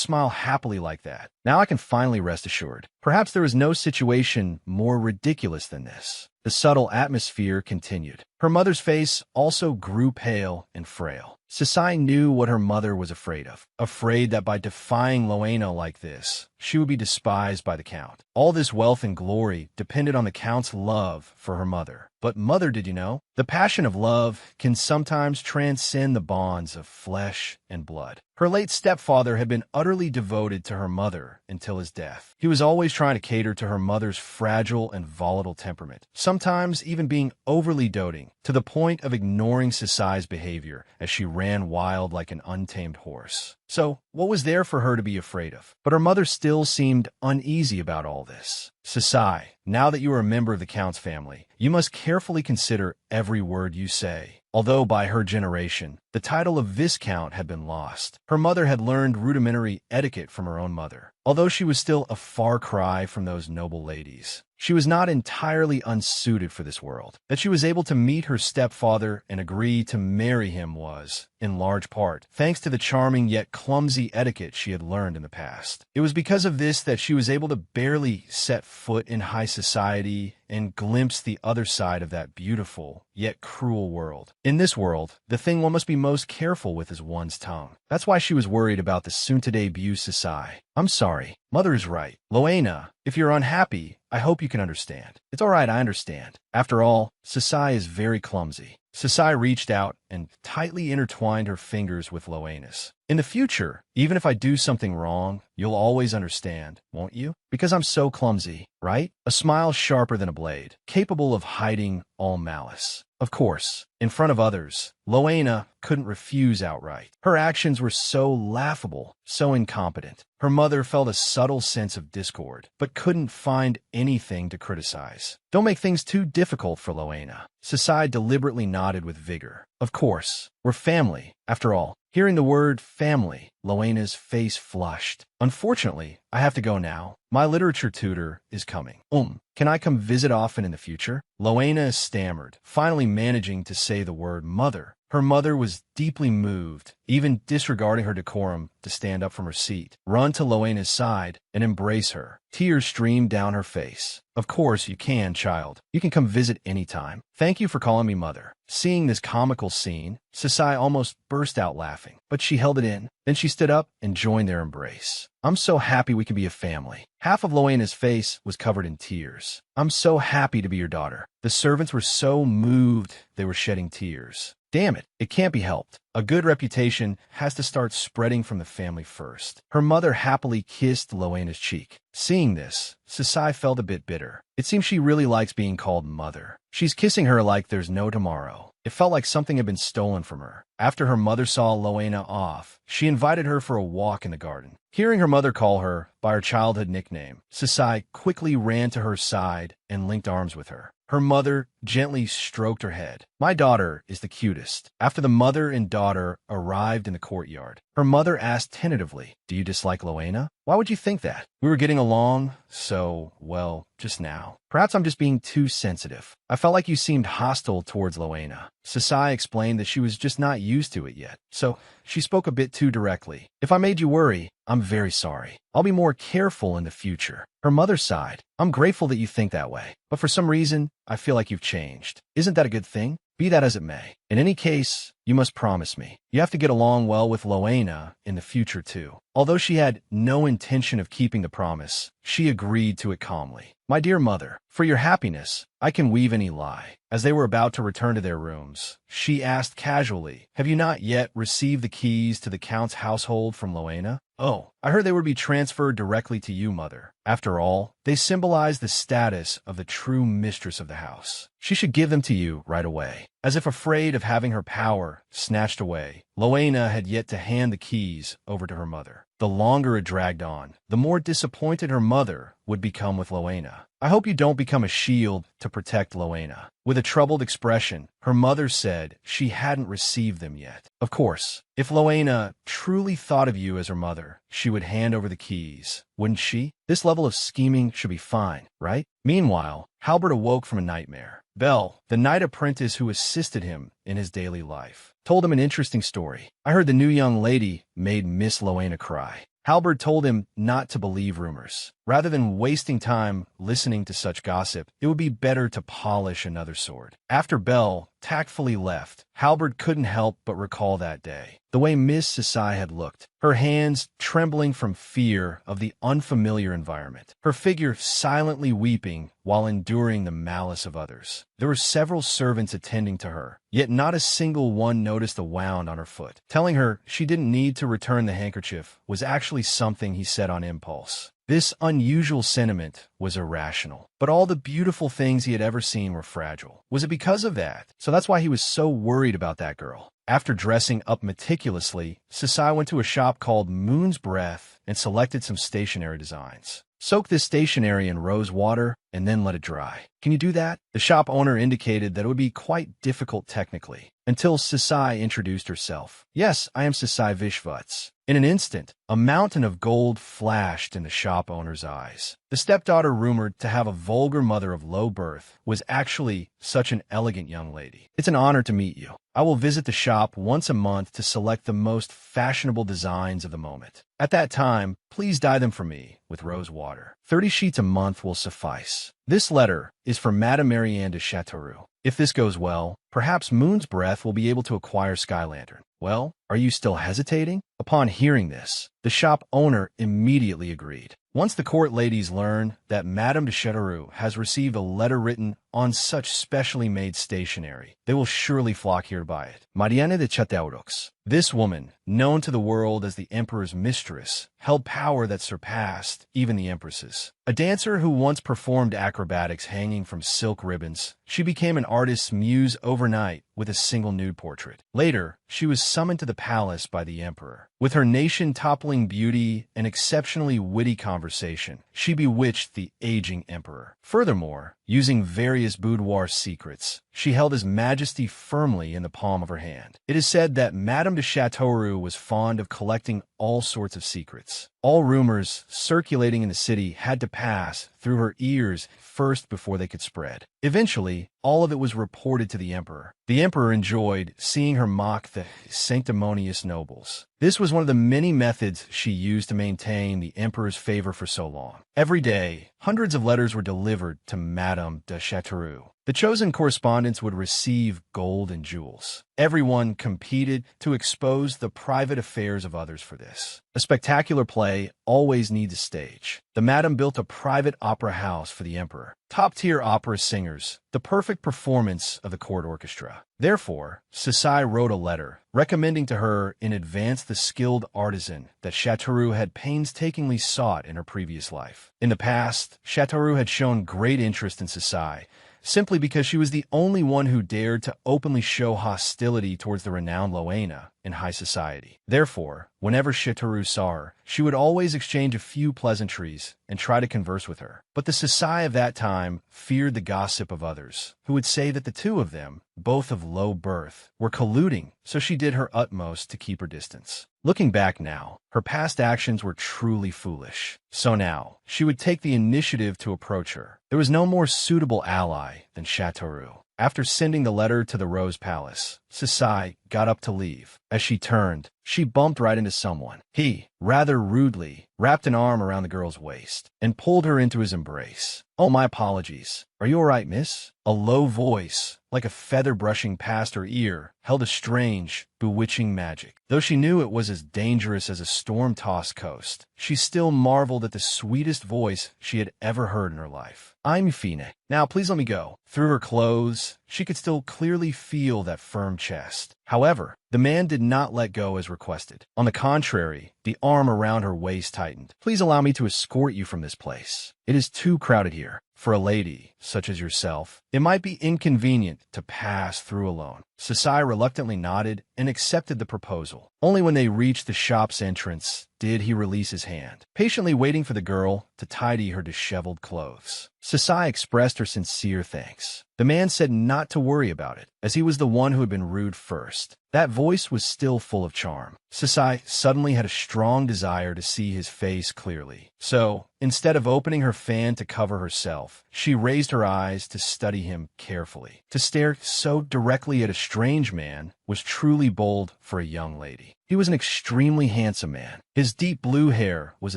smile happily like that. Now I can finally rest assured. Perhaps there is no situation more ridiculous than this. The subtle atmosphere continued. Her mother's face also grew pale and frail. Sasai knew what her mother was afraid of. Afraid that by defying Loena like this, she would be despised by the Count. All this wealth and glory depended on the Count's love for her mother. But mother, did you know? The passion of love can sometimes transcend the bonds of flesh and blood. Her late stepfather had been utterly devoted to her mother until his death. He was always trying to cater to her mother's fragile and volatile temperament, sometimes even being overly doting, to the point of ignoring Sasai's behavior as she ran wild like an untamed horse. So, what was there for her to be afraid of? But her mother still seemed uneasy about all this. Sasai, now that you are a member of the Count's family, you must carefully consider every word you say. Although by her generation, the title of Viscount had been lost, her mother had learned rudimentary etiquette from her own mother. Although she was still a far cry from those noble ladies, she was not entirely unsuited for this world. That she was able to meet her stepfather and agree to marry him was, in large part, thanks to the charming yet clumsy etiquette she had learned in the past. It was because of this that she was able to barely set foot in high society and glimpse the other side of that beautiful, yet cruel world. In this world, the thing one must be most careful with is one's tongue. That's why she was worried about the soon-to-debut Sasai. I'm sorry. Mother is right. Loena, if you're unhappy, I hope you can understand. It's all right, I understand. After all, Sasai is very clumsy. Sasai reached out and tightly intertwined her fingers with Loena's. In the future, even if I do something wrong, you'll always understand, won't you? Because I'm so clumsy, right? A smile sharper than a blade, capable of hiding all malice. Of course, in front of others, Loena couldn't refuse outright. Her actions were so laughable, so incompetent. Her mother felt a subtle sense of discord, but couldn't find anything to criticize. Don't make things too difficult for Loena. Sasai deliberately nodded with vigor. Of course, we're family, after all. Hearing the word family, Loena's face flushed. Unfortunately, I have to go now. My literature tutor is coming. Can I come visit often in the future? Loena stammered, finally managing to say the word mother. Her mother was deeply moved, even disregarding her decorum to stand up from her seat, run to Loena's side, and embrace her. Tears streamed down her face. Of course you can, child. You can come visit anytime. Thank you for calling me mother. Seeing this comical scene, Sasai almost burst out laughing, but she held it in. Then she stood up and joined their embrace. I'm so happy we can be a family. Half of Loena's face was covered in tears. I'm so happy to be your daughter. The servants were so moved they were shedding tears. Damn it, it can't be helped. A good reputation has to start spreading from the family first. Her mother happily kissed Loena's cheek. Seeing this, Sasai felt a bit bitter. It seems she really likes being called mother. She's kissing her like there's no tomorrow. It felt like something had been stolen from her. After her mother saw Loena off, she invited her for a walk in the garden. Hearing her mother call her by her childhood nickname, Sasai quickly ran to her side and linked arms with her. Her mother gently stroked her head. My daughter is the cutest. After the mother and daughter arrived in the courtyard, her mother asked tentatively, "Do you dislike Loena?" "Why would you think that? We were getting along so well just now. Perhaps I'm just being too sensitive. I felt like you seemed hostile towards Loena." Sasai explained that she was just not used to it yet, so she spoke a bit too directly. "If I made you worry, I'm very sorry. I'll be more careful in the future." Her mother sighed. "I'm grateful that you think that way, but for some reason, I feel like you've changed. Isn't that a good thing? Be that as it may. In any case, you must promise me. You have to get along well with Loena in the future too." Although she had no intention of keeping the promise, she agreed to it calmly. "My dear mother, for your happiness, I can weave any lie." As they were about to return to their rooms, she asked casually, "Have you not yet received the keys to the Count's household from Loena?" "Oh, I heard they would be transferred directly to you, mother. After all, they symbolize the status of the true mistress of the house. She should give them to you right away." As if afraid of having her power snatched away, Loena had yet to hand the keys over to her mother. The longer it dragged on, the more disappointed her mother would become with Loena. "I hope you don't become a shield to protect Loena." With a troubled expression, her mother said she hadn't received them yet. Of course, if Loena truly thought of you as her mother, she would hand over the keys, wouldn't she? This level of scheming should be fine, right? Meanwhile, Halbert awoke from a nightmare. Bell, the night apprentice who assisted him in his daily life, told him an interesting story. "I heard the new young lady made Miss Loena cry." Halbert told him not to believe rumors. Rather than wasting time listening to such gossip, it would be better to polish another sword. After Bell tactfully left, Halbert couldn't help but recall that day. The way Miss Sasai had looked, her hands trembling from fear of the unfamiliar environment, her figure silently weeping while enduring the malice of others. There were several servants attending to her, yet not a single one noticed a wound on her foot. Telling her she didn't need to return the handkerchief was actually something he said on impulse. This unusual sentiment was irrational, but all the beautiful things he had ever seen were fragile. Was it because of that? So that's why he was so worried about that girl. After dressing up meticulously, Sasai went to a shop called Moon's Breath and selected some stationery designs. "Soak this stationery in rose water and then let it dry. Can you do that?" The shop owner indicated that it would be quite difficult technically, until Sasai introduced herself. "Yes, I am Sasai Vishvats." In an instant, a mountain of gold flashed in the shop owner's eyes. The stepdaughter, rumored to have a vulgar mother of low birth, was actually such an elegant young lady. "It's an honor to meet you. I will visit the shop once a month to select the most fashionable designs of the moment. At that time, please dye them for me with rose water. 30 sheets a month will suffice. This letter is for Madame Marianne de Chateauroux. If this goes well, perhaps Moon's Breath will be able to acquire Sky Lantern." "Well, are you still hesitating?" Upon hearing this, the shop owner immediately agreed. Once the court ladies learn that Madame de Chateauroux has received a letter written on such specially made stationery, they will surely flock here to buy it. Marianne de Chateauroux. This woman, known to the world as the Emperor's mistress, held power that surpassed even the Empress's. A dancer who once performed acrobatics hanging from silk ribbons, she became an artist's muse overnight with a single nude portrait. Later, she was summoned to the palace by the Emperor. With her nation-toppling beauty and exceptionally witty conversation, she bewitched the aging Emperor. Furthermore, using various boudoir secrets, she held His Majesty firmly in the palm of her hand. It is said that Madame de Chateauroux was fond of collecting all sorts of secrets. All rumors circulating in the city had to pass through her ears first before they could spread. Eventually, all of it was reported to the Emperor. The Emperor enjoyed seeing her mock the sanctimonious nobles. This was one of the many methods she used to maintain the Emperor's favor for so long. Every day, hundreds of letters were delivered to Madame de Chateauroux. The chosen correspondents would receive gold and jewels. Everyone competed to expose the private affairs of others for this. A spectacular play always needs a stage. The madam built a private opera house for the emperor. Top-tier opera singers, the perfect performance of the court orchestra. Therefore, Sasai wrote a letter recommending to her in advance the skilled artisan that Chateauroux had painstakingly sought in her previous life. In the past, Chateauroux had shown great interest in Sasai, simply because she was the only one who dared to openly show hostility towards the renowned Loena in high society. Therefore, whenever Chateauroux saw her, she would always exchange a few pleasantries and try to converse with her. But the Sasai of that time feared the gossip of others, who would say that the two of them, both of low birth, were colluding, so she did her utmost to keep her distance. Looking back now, her past actions were truly foolish. So now, she would take the initiative to approach her. There was no more suitable ally than Chateauroux. After sending the letter to the Rose Palace, Sasai got up to leave. As she turned, she bumped right into someone. He, rather rudely, wrapped an arm around the girl's waist and pulled her into his embrace. "Oh, my apologies. Are you all right, miss?" A low voice, like a feather brushing past her ear, held a strange, bewitching magic. Though she knew it was as dangerous as a storm-tossed coast, she still marveled at the sweetest voice she had ever heard in her life. "I'm Fine. Now please let me go." Through her clothes, she could still clearly feel that firm chest. However, the man did not let go as requested. On the contrary, the arm around her waist tightened. "Please allow me to escort you from this place. It is too crowded here. For a lady, such as yourself, it might be inconvenient to pass through alone." Sasai reluctantly nodded and accepted the proposal. Only when they reached the shop's entrance did he release his hand, patiently waiting for the girl to tidy her disheveled clothes. Sasai expressed her sincere thanks. The man said not to worry about it, as he was the one who had been rude first. That voice was still full of charm. Sasai suddenly had a strong desire to see his face clearly. So, instead of opening her fan to cover herself, she raised her eyes to study him carefully. To stare so directly at a strange man was truly bold for a young lady. He was an extremely handsome man. His deep blue hair was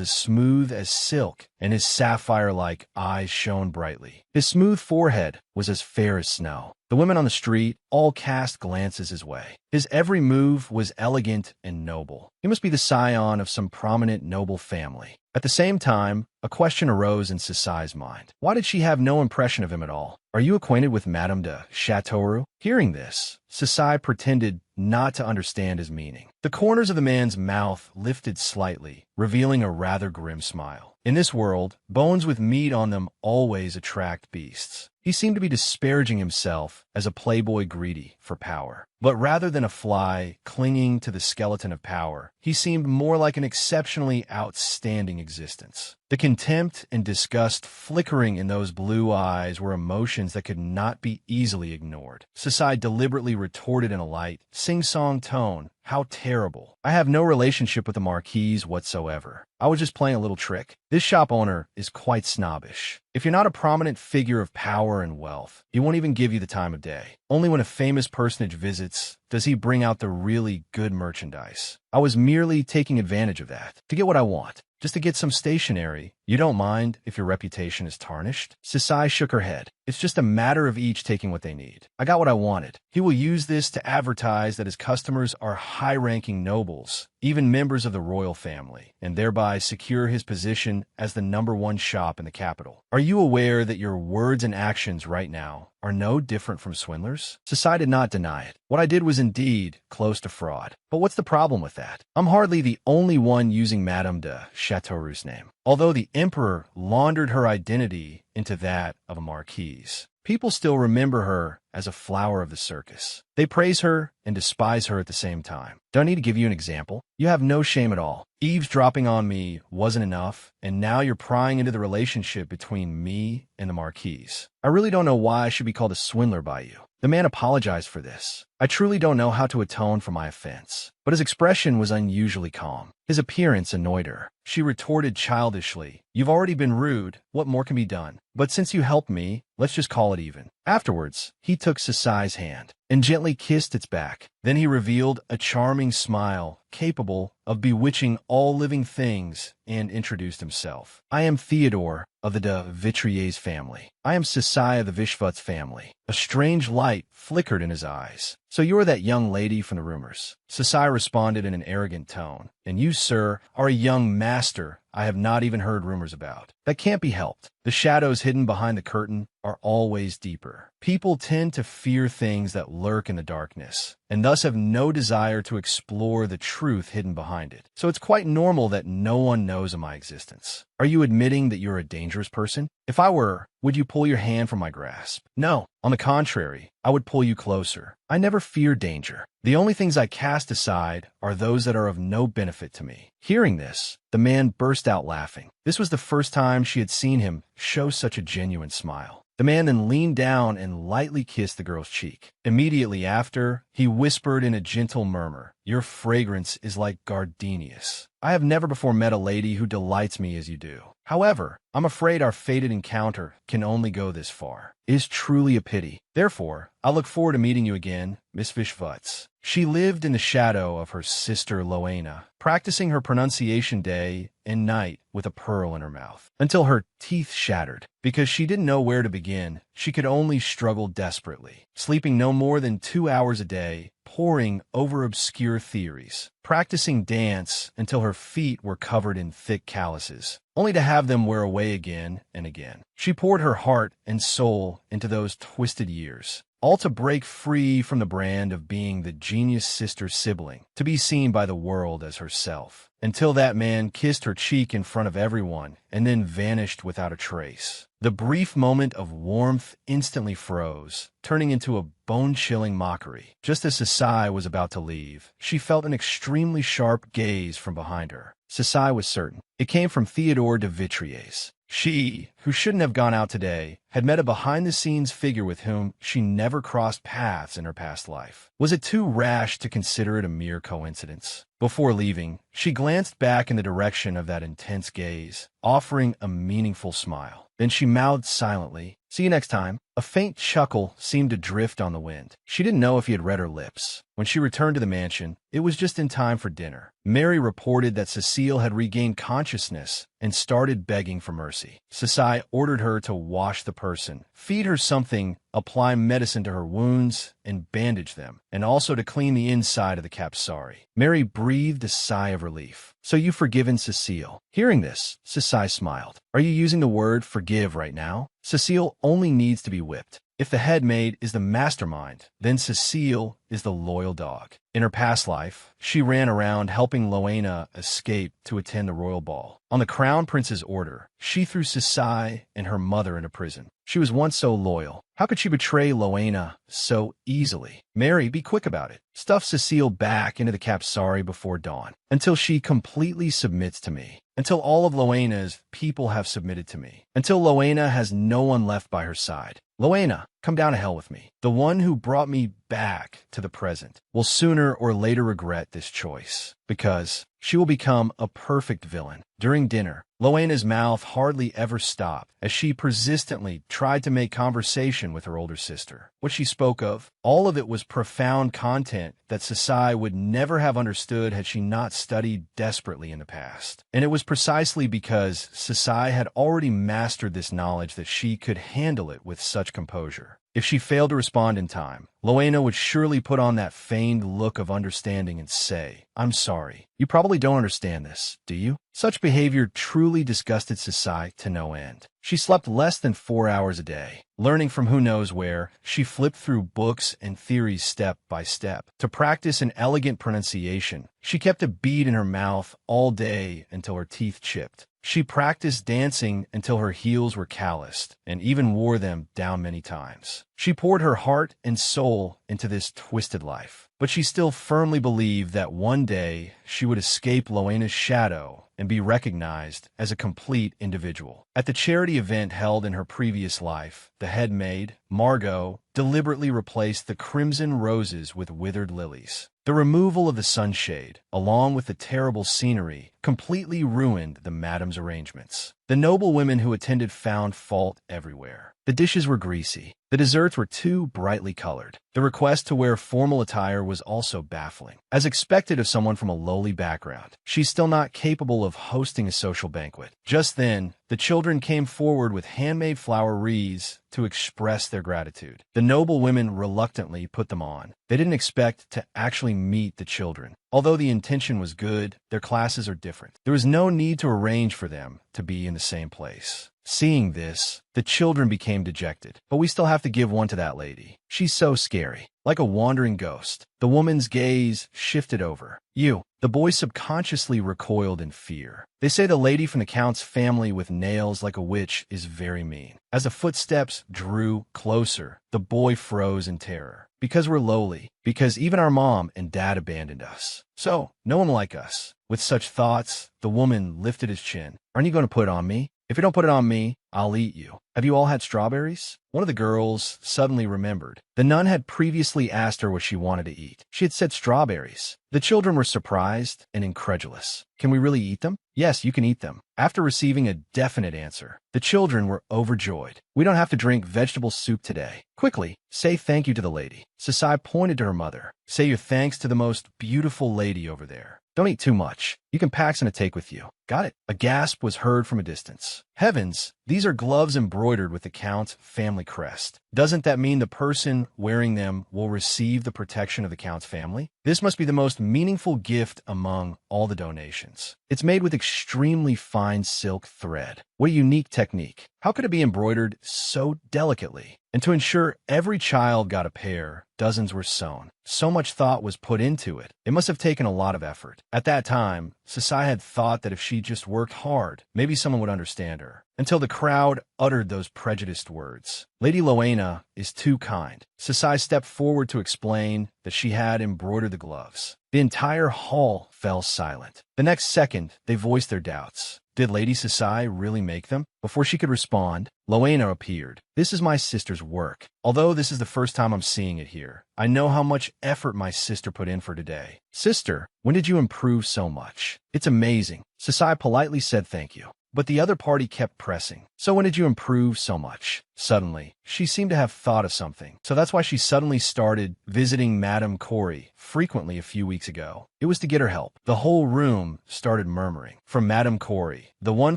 as smooth as silk, and his sapphire-like eyes shone brightly. His smooth forehead was as fair as snow. The women on the street all cast glances his way. His every move was elegant and noble. He must be the scion of some prominent noble family. At the same time, a question arose in Sasai's mind. Why did she have no impression of him at all? "Are you acquainted with Madame de Chateauroux?" Hearing this, Sasai pretended not to understand his meaning. The corners of the man's mouth lifted slightly, revealing a rather grim smile. In this world, bones with meat on them always attract beasts. He seemed to be disparaging himself as a playboy greedy for power. But rather than a fly clinging to the skeleton of power, he seemed more like an exceptionally outstanding existence. The contempt and disgust flickering in those blue eyes were emotions that could not be easily ignored. Sasai deliberately retorted in a light, sing-song tone, "How terrible. I have no relationship with the Marquise whatsoever. I was just playing a little trick. This shop owner is quite snobbish. If you're not a prominent figure of power and wealth, he won't even give you the time of day. Only when a famous personage visits does he bring out the really good merchandise. I was merely taking advantage of that to get what I want. Just to get some stationery. You don't mind if your reputation is tarnished?" Sasai shook her head. "It's just a matter of each taking what they need. I got what I wanted. He will use this to advertise that his customers are high-ranking nobles, even members of the royal family, and thereby secure his position as the #1 shop in the capital. Are you aware that your words and actions right now are no different from swindlers?" Sasai did not deny it. "What I did was indeed close to fraud. But what's the problem with that? I'm hardly the only one using Madame de Chateauroux's name. Although the emperor laundered her identity into that of a marquise, people still remember her as a flower of the circus. They praise her and despise her at the same time. Do I need to give you an example? You have no shame at all. Eavesdropping on me wasn't enough, and now you're prying into the relationship between me and the marquise. I really don't know why I should be called a swindler by you." The man apologized for this. "I truly don't know how to atone for my offense." But his expression was unusually calm. His appearance annoyed her. She retorted childishly, "You've already been rude. What more can be done? But since you helped me, let's just call it even." Afterwards, he took Sasai's hand and gently kissed its back. Then he revealed a charming smile capable of bewitching all living things and introduced himself. "I am Theodore, of the de Vitries family. I am Sisai of the Vishvuts family. A strange light flickered in his eyes. So you are that young lady from the rumors. Sisai responded in an arrogant tone. And you, sir, are a young master I have not even heard rumors about. That can't be helped. The shadows hidden behind the curtain are always deeper. People tend to fear things that lurk in the darkness, and thus have no desire to explore the truth hidden behind it. So it's quite normal that no one knows of my existence. Are you admitting that you're a dangerous person? If I were, would you pull your hand from my grasp? No. On the contrary, I would pull you closer. I never fear danger. The only things I cast aside are those that are of no benefit to me. Hearing this, the man burst out laughing. This was the first time she had seen him show such a genuine smile. The man then leaned down and lightly kissed the girl's cheek. Immediately after, he whispered in a gentle murmur, "Your fragrance is like gardenias. I have never before met a lady who delights me as you do. However, I'm afraid our fated encounter can only go this far. It is truly a pity. Therefore, I look forward to meeting you again, Miss Vishvuts." She lived in the shadow of her sister Loena, practicing her pronunciation day and night with a pearl in her mouth, until her teeth shattered. Because she didn't know where to begin, she could only struggle desperately, sleeping no more than 2 hours a day, poring over obscure theories, practicing dance until her feet were covered in thick calluses, only to have them wear away again and again. She poured her heart and soul into those twisted years, all to break free from the brand of being the genius sister sibling, to be seen by the world as herself, until that man kissed her cheek in front of everyone and then vanished without a trace. The brief moment of warmth instantly froze, turning into a bone-chilling mockery. Just as Sisai was about to leave, she felt an extremely sharp gaze from behind her. Sisai was certain. It came from Theodore de Vitries. She, who shouldn't have gone out today, had met a behind-the-scenes figure with whom she never crossed paths in her past life. Was it too rash to consider it a mere coincidence? Before leaving, she glanced back in the direction of that intense gaze, offering a meaningful smile. Then she mouthed silently, "See you next time." A faint chuckle seemed to drift on the wind. She didn't know if he had read her lips. When she returned to the mansion, it was just in time for dinner. Mary reported that Cecile had regained consciousness and started begging for mercy. Sisai ordered her to wash the person, feed her something, apply medicine to her wounds, and bandage them, and also to clean the inside of the capsari. Mary breathed a sigh of relief. "So you've forgiven Cecile." Hearing this, Sisai smiled. "Are you using the word forgive right now? Cecile only needs to be whipped. If the head maid is the mastermind, then Cecile is the loyal dog. In her past life, she ran around helping Loena escape to attend the royal ball. On the crown prince's order, she threw Sisai and her mother into prison. She was once so loyal. How could she betray Loena so easily? Mary, be quick about it. Stuff Cecile back into the capsari before dawn, until she completely submits to me. Until all of Loena's people have submitted to me. Until Loena has no one left by her side. Loena, come down to hell with me. The one who brought me back to the present will sooner or later regret this choice, because she will become a perfect villain. During dinner, Loena's mouth hardly ever stopped as she persistently tried to make conversation with her older sister. What she spoke of, all of it was profound content that Sisai would never have understood had she not studied desperately in the past. And it was precisely because Sisai had already mastered this knowledge that she could handle it with such composure. If she failed to respond in time, Loena would surely put on that feigned look of understanding and say, "I'm sorry. You probably don't understand this, do you?" Such behavior truly disgusted Sisai to no end. She slept less than 4 hours a day. Learning from who knows where, she flipped through books and theories step by step. To practice an elegant pronunciation, she kept a bead in her mouth all day until her teeth chipped. She practiced dancing until her heels were calloused, and even wore them down many times. She poured her heart and soul into this twisted life, but she still firmly believed that one day she would escape Loena's shadow and be recognized as a complete individual. At the charity event held in her previous life, the head maid, Margot, deliberately replaced the crimson roses with withered lilies. The removal of the sunshade, along with the terrible scenery, completely ruined the madam's arrangements. The noble women who attended found fault everywhere. The dishes were greasy. The desserts were too brightly colored. The request to wear formal attire was also baffling. As expected of someone from a lowly background, she's still not capable of hosting a social banquet. Just then, The children came forward with handmade flower wreaths to express their gratitude. The noble women reluctantly put them on. They didn't expect to actually meet the children. Although the intention was good, their classes are different. There was no need to arrange for them to be in the same place. Seeing this, the children became dejected. But we still have to give one to that lady. She's so scary. Like a wandering ghost. The woman's gaze shifted over. You. The boy subconsciously recoiled in fear. They say the lady from the Count's family with nails like a witch is very mean. As the footsteps drew closer, the boy froze in terror. Because we're lowly. Because even our mom and dad abandoned us. So, no one like us. With such thoughts, the woman lifted his chin. Aren't you going to put it on me? If you don't put it on me, I'll eat you. Have you all had strawberries? One of the girls suddenly remembered. The nun had previously asked her what she wanted to eat. She had said strawberries. The children were surprised and incredulous. Can we really eat them? Yes, you can eat them. After receiving a definite answer, the children were overjoyed. We don't have to drink vegetable soup today. Quickly, say thank you to the lady. Sasai pointed to her mother. Say your thanks to the most beautiful lady over there. Don't eat too much. You can pack some to take with you. Got it. A gasp was heard from a distance. Heavens, these are gloves embroidered with the Count's family crest. Doesn't that mean the person wearing them will receive the protection of the Count's family? This must be the most meaningful gift among all the donations. It's made with extremely fine silk thread. What a unique technique. How could it be embroidered so delicately? And to ensure every child got a pair, dozens were sewn. So much thought was put into it. It must have taken a lot of effort. At that time, Sasai had thought that if she just worked hard, maybe someone would understand her. Until the crowd uttered those prejudiced words. Lady Loena is too kind. Sasai stepped forward to explain that she had embroidered the gloves. The entire hall fell silent. The next second, they voiced their doubts. Did Lady Sasai really make them? Before she could respond, Loena appeared. This is my sister's work. Although this is the first time I'm seeing it here, I know how much effort my sister put in for today. Sister, when did you improve so much? It's amazing. Sasai politely said thank you. But the other party kept pressing. So when did you improve so much? Suddenly, she seemed to have thought of something. So that's why she suddenly started visiting Madame Corey frequently a few weeks ago. It was to get her help. The whole room started murmuring. From Madame Corey, the one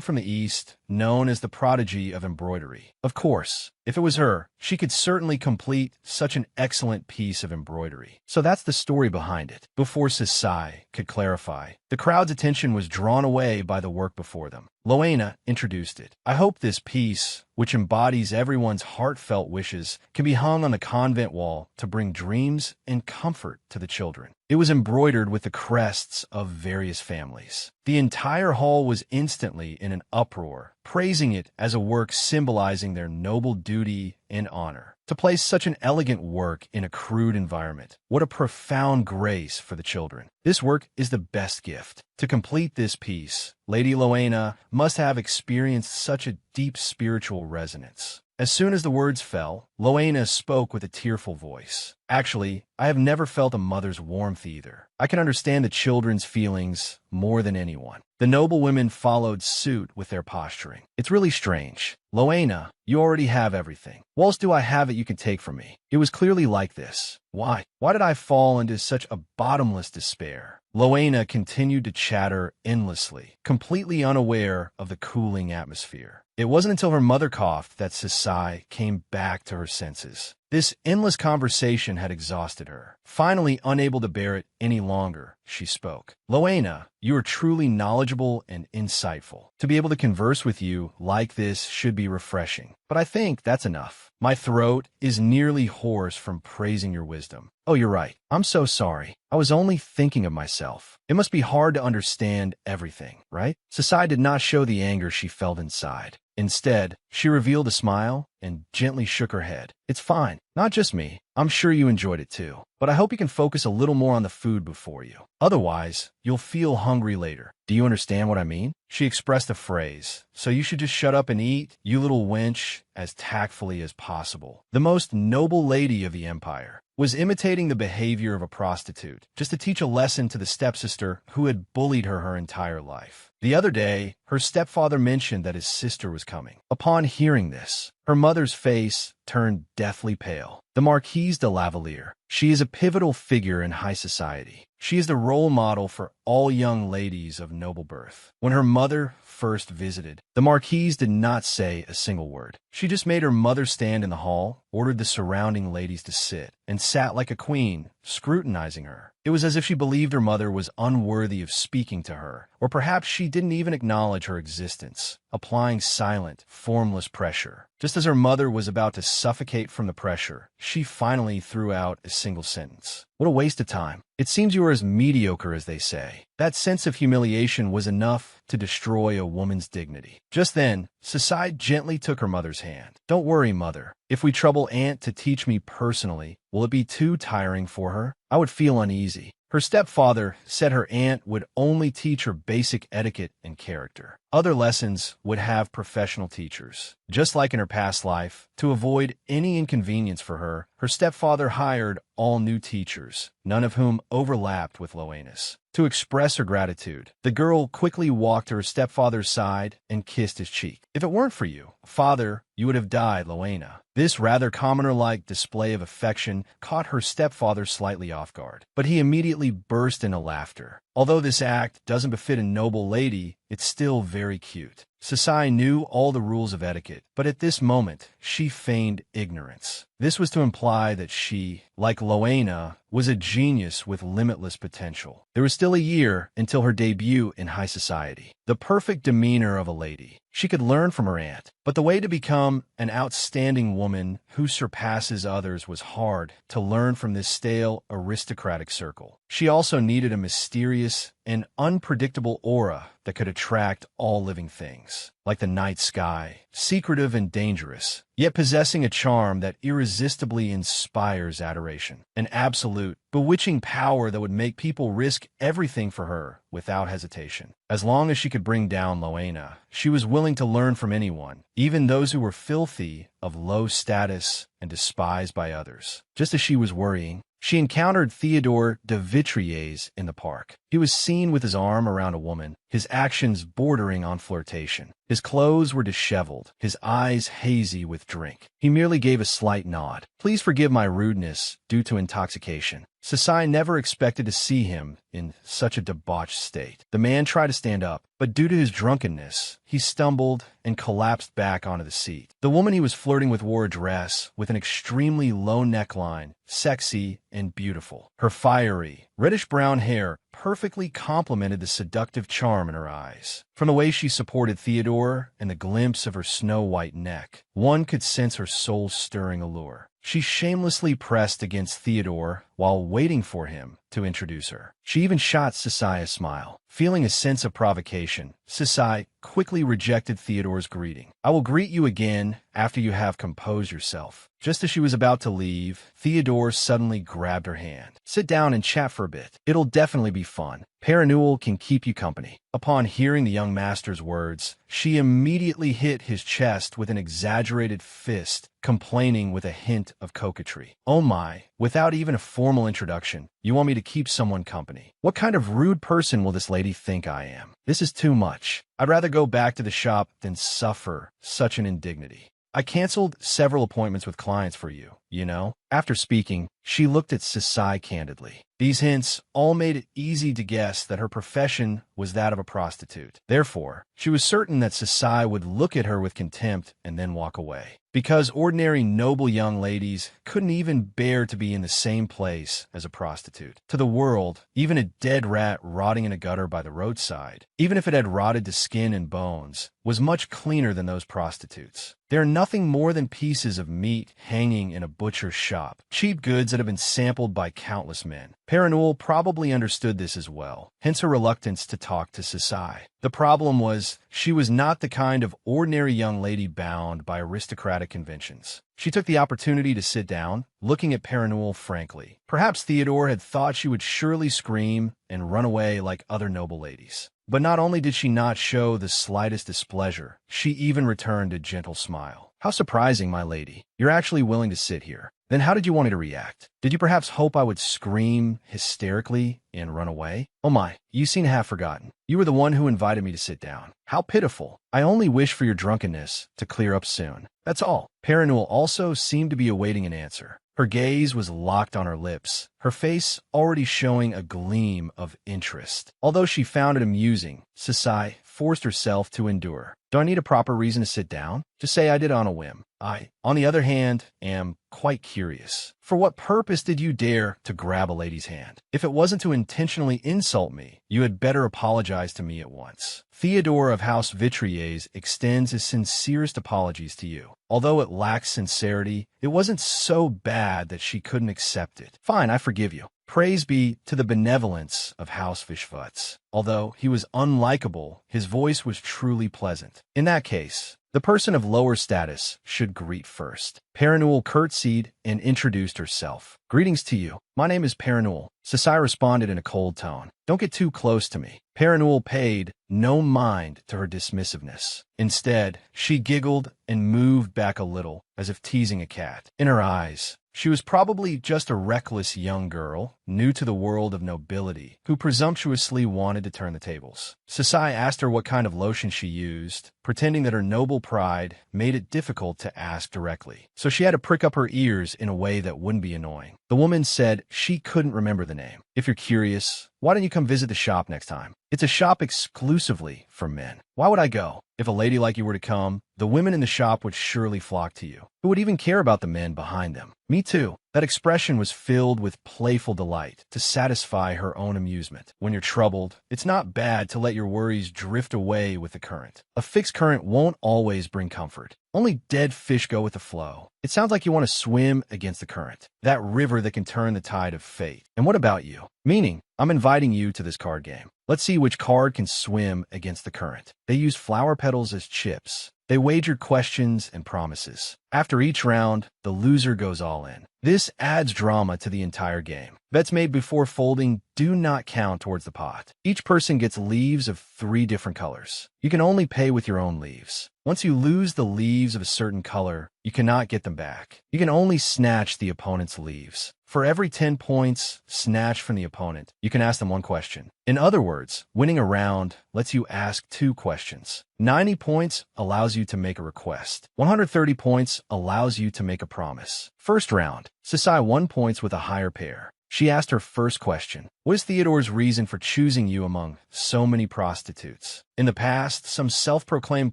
from the East, known as the prodigy of embroidery. Of course, if it was her, she could certainly complete such an excellent piece of embroidery. So that's the story behind it. Before Sasai could clarify, the crowd's attention was drawn away by the work before them. Loena introduced it. I hope this piece, which embodies everyone's heartfelt wishes, can be hung on the convent wall to bring dreams and comfort to the children. It was embroidered with the crests of various families. The entire hall was instantly in an uproar, praising it as a work symbolizing their noble duty and honor. To place such an elegant work in a crude environment, what a profound grace for the children. This work is the best gift. To complete this piece, Lady Loena must have experienced such a deep spiritual resonance. As soon as the words fell, Loena spoke with a tearful voice. Actually, I have never felt a mother's warmth either. I can understand the children's feelings more than anyone. The noble women followed suit with their posturing. It's really strange. Loena, you already have everything. What else do I have that you can take from me? It was clearly like this. Why? Why did I fall into such a bottomless despair? Loena continued to chatter endlessly, completely unaware of the cooling atmosphere. It wasn't until her mother coughed that Sasai came back to her senses. This endless conversation had exhausted her. Finally, unable to bear it any longer, she spoke. Loena, you are truly knowledgeable and insightful. To be able to converse with you like this should be refreshing. But I think that's enough. My throat is nearly hoarse from praising your wisdom. Oh, you're right. I'm so sorry. I was only thinking of myself. It must be hard to understand everything, right? Sasai did not show the anger she felt inside. Instead, she revealed a smile and gently shook her head. It's fine. Not just me. I'm sure you enjoyed it too. But I hope you can focus a little more on the food before you. Otherwise, you'll feel hungry later. Do you understand what I mean? She expressed a phrase. So you should just shut up and eat, you little wench, as tactfully as possible. The most noble lady of the empire was imitating the behavior of a prostitute, just to teach a lesson to the stepsister who had bullied her entire life. The other day, her stepfather mentioned that his sister was coming. Upon hearing this, her mother's face turned deathly pale. The Marquise de Lavalier. She is a pivotal figure in high society. She is the role model for all young ladies of noble birth. When her mother first visited. The Marquise did not say a single word. She just made her mother stand in the hall, ordered the surrounding ladies to sit, and sat like a queen, scrutinizing her. It was as if she believed her mother was unworthy of speaking to her, or perhaps she didn't even acknowledge her existence, applying silent, formless pressure. Just as her mother was about to suffocate from the pressure, she finally threw out a single sentence. What a waste of time. It seems you are as mediocre as they say. That sense of humiliation was enough to destroy a woman's dignity. Just then, Sasai gently took her mother's hand. Don't worry, mother. If we trouble Aunt to teach me personally, will it be too tiring for her? I would feel uneasy. Her stepfather said her aunt would only teach her basic etiquette and character. Other lessons would have professional teachers. Just like in her past life, to avoid any inconvenience for her, her stepfather hired all new teachers, none of whom overlapped with Loena's. To express her gratitude, the girl quickly walked to her stepfather's side and kissed his cheek. If it weren't for you, father, you would have died, Loena. This rather commoner-like display of affection caught her stepfather slightly off guard, but he immediately burst into laughter. Although this act doesn't befit a noble lady, it's still very cute. Sasai knew all the rules of etiquette, but at this moment, she feigned ignorance. This was to imply that she, like Loena, was a genius with limitless potential. There was still a year until her debut in high society. The perfect demeanor of a lady. She could learn from her aunt, but the way to become an outstanding woman who surpasses others was hard to learn from this stale, aristocratic circle. She also needed a mysterious and unpredictable aura that could attract all living things, like the night sky, secretive and dangerous, yet possessing a charm that irresistibly inspires adoration. An absolute, bewitching power that would make people risk everything for her without hesitation. As long as she could bring down Loena, she was willing to learn from anyone, even those who were filthy, of low status, and despised by others. Just as she was worrying, she encountered Theodore de Vitriers in the park. He was seen with his arm around a woman, his actions bordering on flirtation. His clothes were disheveled, his eyes hazy with drink. He merely gave a slight nod. Please forgive my rudeness due to intoxication. Sasai never expected to see him in such a debauched state. The man tried to stand up, but due to his drunkenness, he stumbled and collapsed back onto the seat. The woman he was flirting with wore a dress with an extremely low neckline, sexy and beautiful. Her fiery, reddish-brown hair perfectly complemented the seductive charm in her eyes. From the way she supported Theodore and the glimpse of her snow-white neck, one could sense her soul-stirring allure. She shamelessly pressed against Theodore while waiting for him to introduce her. She even shot Sasai a smile. Feeling a sense of provocation, Sasai quickly rejected Theodore's greeting. I will greet you again after you have composed yourself. Just as she was about to leave, Theodore suddenly grabbed her hand. Sit down and chat for a bit. It'll definitely be fun. Perennual can keep you company. Upon hearing the young master's words, she immediately hit his chest with an exaggerated fist, complaining with a hint of coquetry. Oh my, without even a formal introduction, you want me to keep someone company? What kind of rude person will this lady think I am? This is too much. I'd rather go back to the shop than suffer such an indignity. I canceled several appointments with clients for you, you know? After speaking, she looked at Sasai candidly. These hints all made it easy to guess that her profession was that of a prostitute. Therefore, she was certain that Sasai would look at her with contempt and then walk away. Because ordinary noble young ladies couldn't even bear to be in the same place as a prostitute. To the world, even a dead rat rotting in a gutter by the roadside, even if it had rotted to skin and bones, was much cleaner than those prostitutes. They are nothing more than pieces of meat hanging in a butcher's shop, cheap goods that have been sampled by countless men. Perennual probably understood this as well, hence her reluctance to talk to Sasai. The problem was, she was not the kind of ordinary young lady bound by aristocratic conventions. She took the opportunity to sit down, looking at Perennual frankly. Perhaps Theodore had thought she would surely scream and run away like other noble ladies. But not only did she not show the slightest displeasure, she even returned a gentle smile. How surprising, my lady. You're actually willing to sit here. Then how did you want me to react? Did you perhaps hope I would scream hysterically and run away? Oh my, you seem to have forgotten. You were the one who invited me to sit down. How pitiful. I only wish for your drunkenness to clear up soon. That's all. Perennual also seemed to be awaiting an answer. Her gaze was locked on her lips, her face already showing a gleam of interest. Although she found it amusing, Sasai forced herself to endure. Do I need a proper reason to sit down? Just say I did on a whim. I, on the other hand, am quite curious. For what purpose did you dare to grab a lady's hand? If it wasn't to intentionally insult me, you had better apologize to me at once. Theodore of House Vitriers extends his sincerest apologies to you. Although it lacks sincerity, it wasn't so bad that she couldn't accept it. Fine, I forgive you. Praise be to the benevolence of House Fishfuts. Although he was unlikable, his voice was truly pleasant. In that case, the person of lower status should greet first. Perinuel curtsied and introduced herself. Greetings to you. My name is Perinuel. Sasai responded in a cold tone. Don't get too close to me. Perinuel paid no mind to her dismissiveness. Instead, she giggled and moved back a little, as if teasing a cat. In her eyes, she was probably just a reckless young girl, new to the world of nobility, who presumptuously wanted to turn the tables. Sasai asked her what kind of lotion she used, pretending that her noble pride made it difficult to ask directly. So she had to prick up her ears in a way that wouldn't be annoying. The woman said she couldn't remember the name. If you're curious, why don't you come visit the shop next time? It's a shop exclusively for men. Why would I go? If a lady like you were to come, the women in the shop would surely flock to you. Who would even care about the men behind them? Me too. That expression was filled with playful delight to satisfy her own amusement. When you're troubled, it's not bad to let your worries drift away with the current. A fixed current won't always bring comfort. Only dead fish go with the flow. It sounds like you want to swim against the current, that river that can turn the tide of fate. And what about you? Meaning, I'm inviting you to this card game. Let's see which card can swim against the current. They use flower petals as chips. They wager questions and promises. After each round, the loser goes all in. This adds drama to the entire game. Bets made before folding do not count towards the pot. Each person gets leaves of 3 different colors. You can only pay with your own leaves. Once you lose the leaves of a certain color, you cannot get them back. You can only snatch the opponent's leaves. For every 10 points snatched from the opponent, you can ask them 1 question. In other words, winning a round lets you ask 2 questions. 90 points allows you to make a request. 130 points allows you to make a promise. First round, Sasai won points with a higher pair. She asked her first question. What is Theodore's reason for choosing you among so many prostitutes? In the past, some self-proclaimed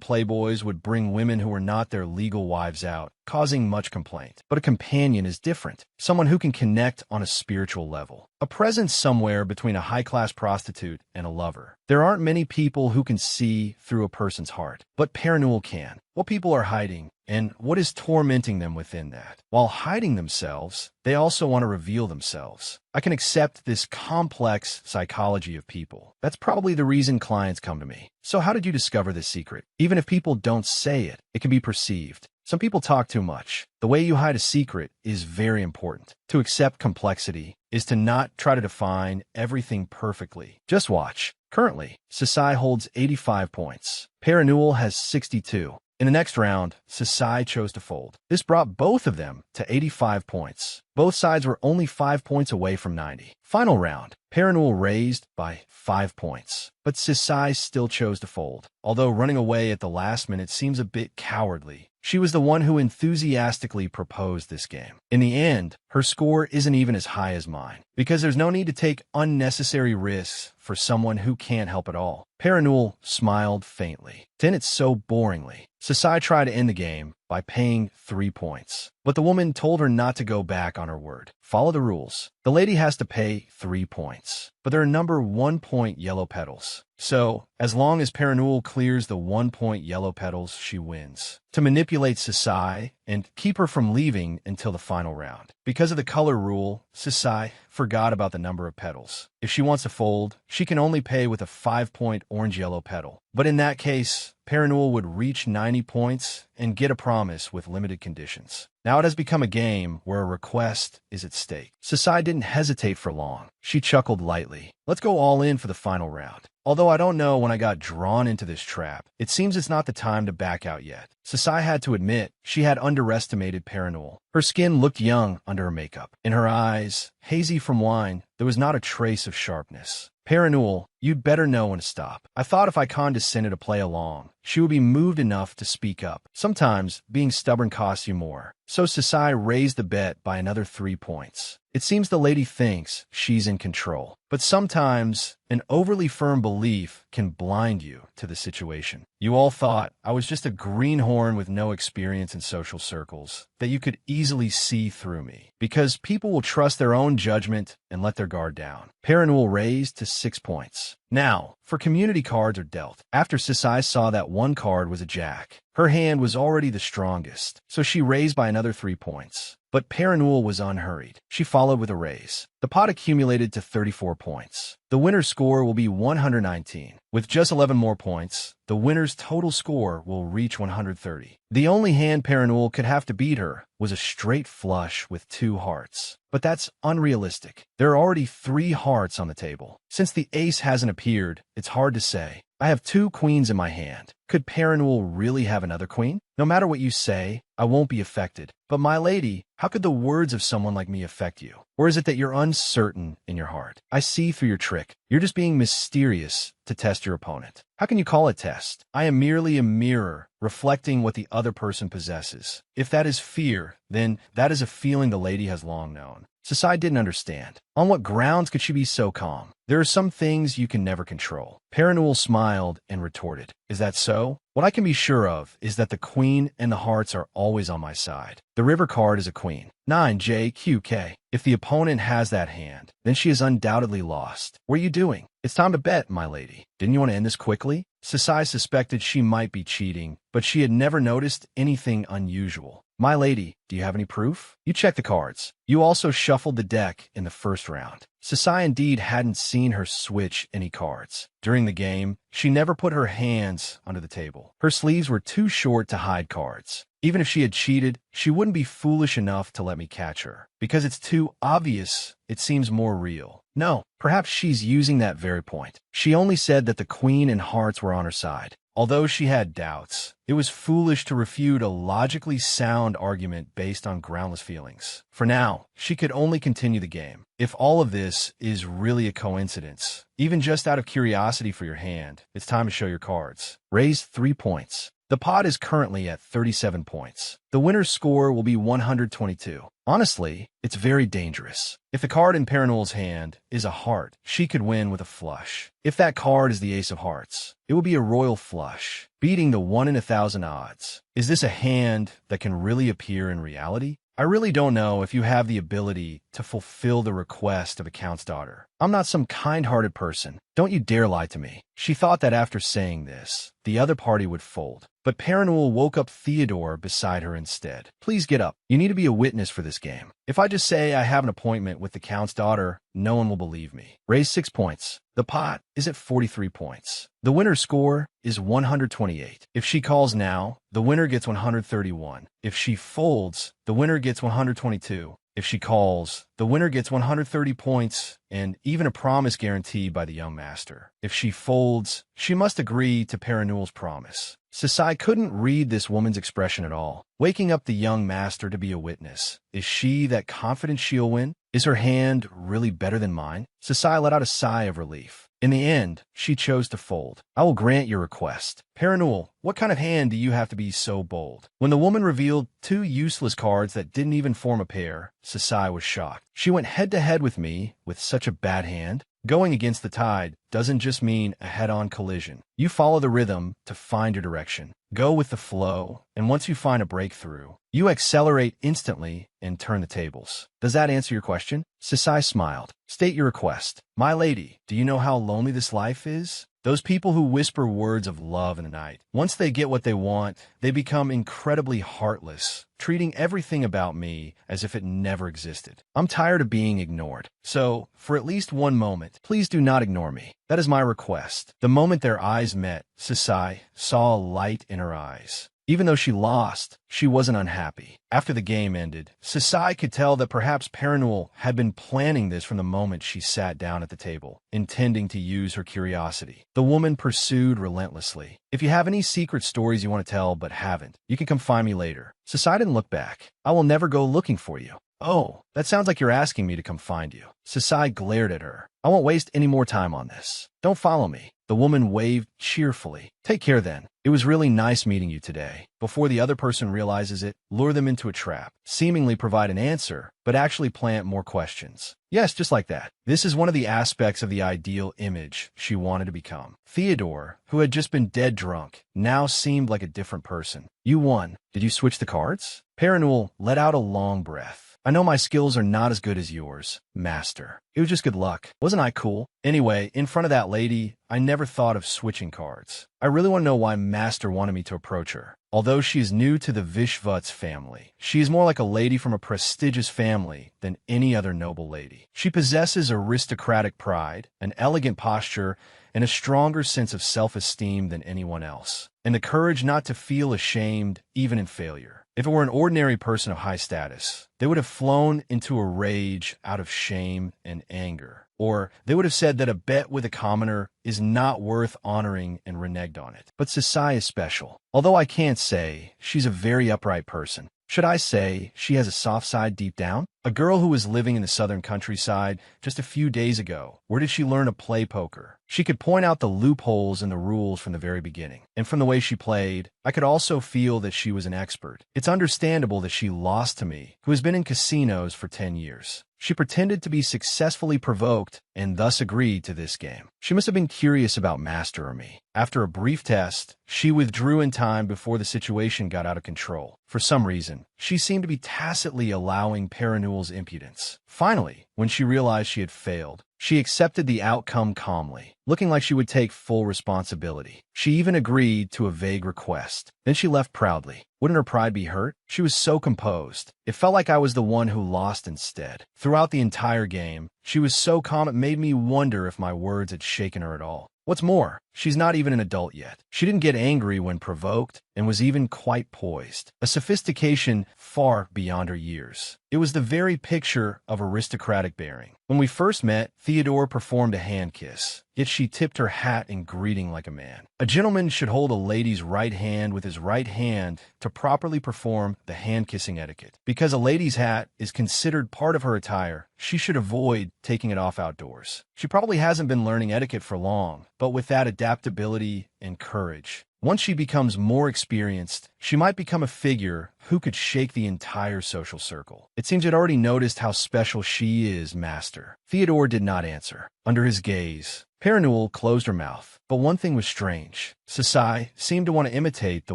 playboys would bring women who were not their legal wives out, causing much complaint. But a companion is different. Someone who can connect on a spiritual level. A presence somewhere between a high-class prostitute and a lover. There aren't many people who can see through a person's heart, but Perinuel can. What people are hiding, and what is tormenting them within that. While hiding themselves, they also want to reveal themselves. I can accept this complex psychology of people. That's probably the reason clients come to me. So how did you discover this secret? Even if people don't say it, it can be perceived. Some people talk too much. The way you hide a secret is very important. To accept complexity is to not try to define everything perfectly. Just watch. Currently, Sasai holds 85 points. Perinuel has 62. In the next round, Sasai chose to fold. This brought both of them to 85 points. Both sides were only 5 points away from 90. Final round, Perinuel raised by 5 points, but Sasai still chose to fold. Although running away at the last minute seems a bit cowardly, she was the one who enthusiastically proposed this game. In the end, her score isn't even as high as mine, because there's no need to take unnecessary risks for someone who can't help at all. Perinuel smiled faintly. To end it so boringly, Sasai tried to end the game by paying 3 points. But the woman told her not to go back on her word. Follow the rules. The lady has to pay 3 points. But there are number 1 point yellow petals. So, as long as Perinuel clears the 1 point yellow petals, she wins. To manipulate Sasai and keep her from leaving until the final round. Because of the color rule, Sasai forgot about the number of petals. If she wants to fold, she can only pay with a 5 point orange-yellow petal. But in that case, Perinuel would reach 90 points and get a promise with limited conditions. Now it has become a game where a request is at stake. Sasai didn't hesitate for long. She chuckled lightly. Let's go all in for the final round. Although I don't know when I got drawn into this trap, it seems it's not the time to back out yet. Sasai had to admit she had underestimated Perinuel. Her skin looked young under her makeup. In her eyes, hazy from wine, there was not a trace of sharpness. Perinuel, you'd better know when to stop. I thought if I condescended to play along, she would be moved enough to speak up. Sometimes, being stubborn costs you more. So Sasai raised the bet by another 3 points. It seems the lady thinks she's in control. But But sometimes, an overly firm belief can blind you to the situation. You all thought I was just a greenhorn with no experience in social circles, that you could easily see through me, because people will trust their own judgment and let their guard down. Paranul raised to 6 points. Now, for community cards are dealt. After Sisai saw that one card was a jack, her hand was already the strongest, so she raised by another 3 points. But Paranul was unhurried. She followed with a raise. The pot accumulated to 34 points. The winner's score will be 119. With just 11 more points, the winner's total score will reach 130. The only hand Paranul could have to beat her was a straight flush with 2 hearts. But that's unrealistic. There are already 3 hearts on the table. Since the ace hasn't appeared, it's hard to say. I have 2 queens in my hand. Could Paranul really have another queen? No matter what you say, I won't be affected. But my lady, how could the words of someone like me affect you? Or is it that you're uncertain in your heart? I see through your trick. You're just being mysterious to test your opponent. How can you call it test? I am merely a mirror reflecting what the other person possesses. If that is fear, then that is a feeling the lady has long known. Sisai didn't understand. On what grounds could she be so calm? There are some things you can never control. Paranul smiled and retorted, is that so? What I can be sure of is that the queen and the hearts are always on my side. The river card is a queen. 9JQK. If the opponent has that hand, then she is undoubtedly lost. What are you doing? It's time to bet, my lady. Didn't you want to end this quickly? Sisai suspected she might be cheating, but she had never noticed anything unusual. My lady, do you have any proof? You check the cards. You also shuffled the deck in the first round. Sisai indeed hadn't seen her switch any cards. During the game, she never put her hands under the table. Her sleeves were too short to hide cards. Even if she had cheated, she wouldn't be foolish enough to let me catch her. Because it's too obvious, it seems more real. No, perhaps she's using that very point. She only said that the queen and hearts were on her side. Although she had doubts, it was foolish to refute a logically sound argument based on groundless feelings. For now, she could only continue the game. If all of this is really a coincidence, even just out of curiosity for your hand, it's time to show your cards. Raise 3 points. The pot is currently at 37 points. The winner's score will be 122. Honestly, it's very dangerous. If the card in Paranul's hand is a heart, she could win with a flush. If that card is the ace of hearts, it will be a royal flush, beating the 1 in 1,000 odds. Is this a hand that can really appear in reality? I really don't know if you have the ability to fulfill the request of a count's daughter. I'm not some kind-hearted person. Don't you dare lie to me. She thought that after saying this, the other party would fold. But Paranul woke up Theodore beside her instead. Please get up. You need to be a witness for this game. If I just say I have an appointment with the count's daughter, no one will believe me. Raise 6 points. The pot is at 43 points. The winner's score is 128. If she calls now, the winner gets 131. If she folds, the winner gets 122. If she calls, the winner gets 130 points and even a promise guaranteed by the young master. If she folds, she must agree to Paranul's promise. Sisai couldn't read this woman's expression at all. Waking up the young master to be a witness. Is she that confident she'll win? Is her hand really better than mine? Sisai let out a sigh of relief. In the end, she chose to fold. I will grant your request. Paranul, what kind of hand do you have to be so bold? When the woman revealed 2 useless cards that didn't even form a pair, Sisai was shocked. She went head-to-head with me with such a bad hand. Going against the tide doesn't just mean a head-on collision. You follow the rhythm to find your direction. Go with the flow, and once you find a breakthrough, you accelerate instantly and turn the tables. Does that answer your question? Sisai smiled. State your request. My lady, do you know how lonely this life is? Those people who whisper words of love in the night, once they get what they want, they become incredibly heartless, treating everything about me as if it never existed. I'm tired of being ignored. So, for at least one moment, please do not ignore me. That is my request. The moment their eyes met, Sisai saw a light in her eyes. Even though she lost, she wasn't unhappy. After the game ended, Sisai could tell that perhaps Paranul had been planning this from the moment she sat down at the table, intending to use her curiosity. The woman pursued relentlessly. If you have any secret stories you want to tell but haven't, you can come find me later. Sisai didn't look back. I will never go looking for you. Oh, that sounds like you're asking me to come find you. Sasai glared at her. I won't waste any more time on this. Don't follow me. The woman waved cheerfully. Take care then. It was really nice meeting you today. Before the other person realizes it, lure them into a trap, seemingly provide an answer, but actually plant more questions. Yes, just like that. This is one of the aspects of the ideal image she wanted to become. Theodore, who had just been dead drunk, now seemed like a different person. You won. Did you switch the cards? Perenul let out a long breath. I know my skills are not as good as yours, Master. It was just good luck. Wasn't I cool? Anyway, in front of that lady, I never thought of switching cards. I really want to know why Master wanted me to approach her. Although she is new to the Vishvuts family, she is more like a lady from a prestigious family than any other noble lady. She possesses aristocratic pride, an elegant posture, and a stronger sense of self-esteem than anyone else, and the courage not to feel ashamed even in failure. If it were an ordinary person of high status, they would have flown into a rage out of shame and anger. Or they would have said that a bet with a commoner is not worth honoring and reneged on it. But Sasai is special. Although I can't say she's a very upright person. Should I say she has a soft side deep down? A girl who was living in the southern countryside just a few days ago. Where did she learn to play poker? She could point out the loopholes in the rules from the very beginning. And from the way she played, I could also feel that she was an expert. It's understandable that she lost to me, who has been in casinos for 10 years. She pretended to be successfully provoked and thus agreed to this game. She must have been curious about Master or me. After a brief test, she withdrew in time before the situation got out of control. For some reason, she seemed to be tacitly allowing Perenul's impudence. Finally, when she realized she had failed, she accepted the outcome calmly, looking like she would take full responsibility. She even agreed to a vague request. Then she left proudly. Wouldn't her pride be hurt? She was so composed. It felt like I was the one who lost instead. Throughout the entire game, she was so calm it made me wonder if my words had shaken her at all. What's more, she's not even an adult yet. She didn't get angry when provoked and was even quite poised, a sophistication far beyond her years. It was the very picture of aristocratic bearing. When we first met, Theodore performed a hand kiss, yet she tipped her hat in greeting like a man. A gentleman should hold a lady's right hand with his right hand to properly perform the hand-kissing etiquette. Because a lady's hat is considered part of her attire, she should avoid taking it off outdoors. She probably hasn't been learning etiquette for long, but with that adaptability and courage. Once she becomes more experienced, she might become a figure who could shake the entire social circle. It seems you'd already noticed how special she is, Master. Theodore did not answer. Under his gaze, Perenul closed her mouth. But one thing was strange. Sasai seemed to want to imitate the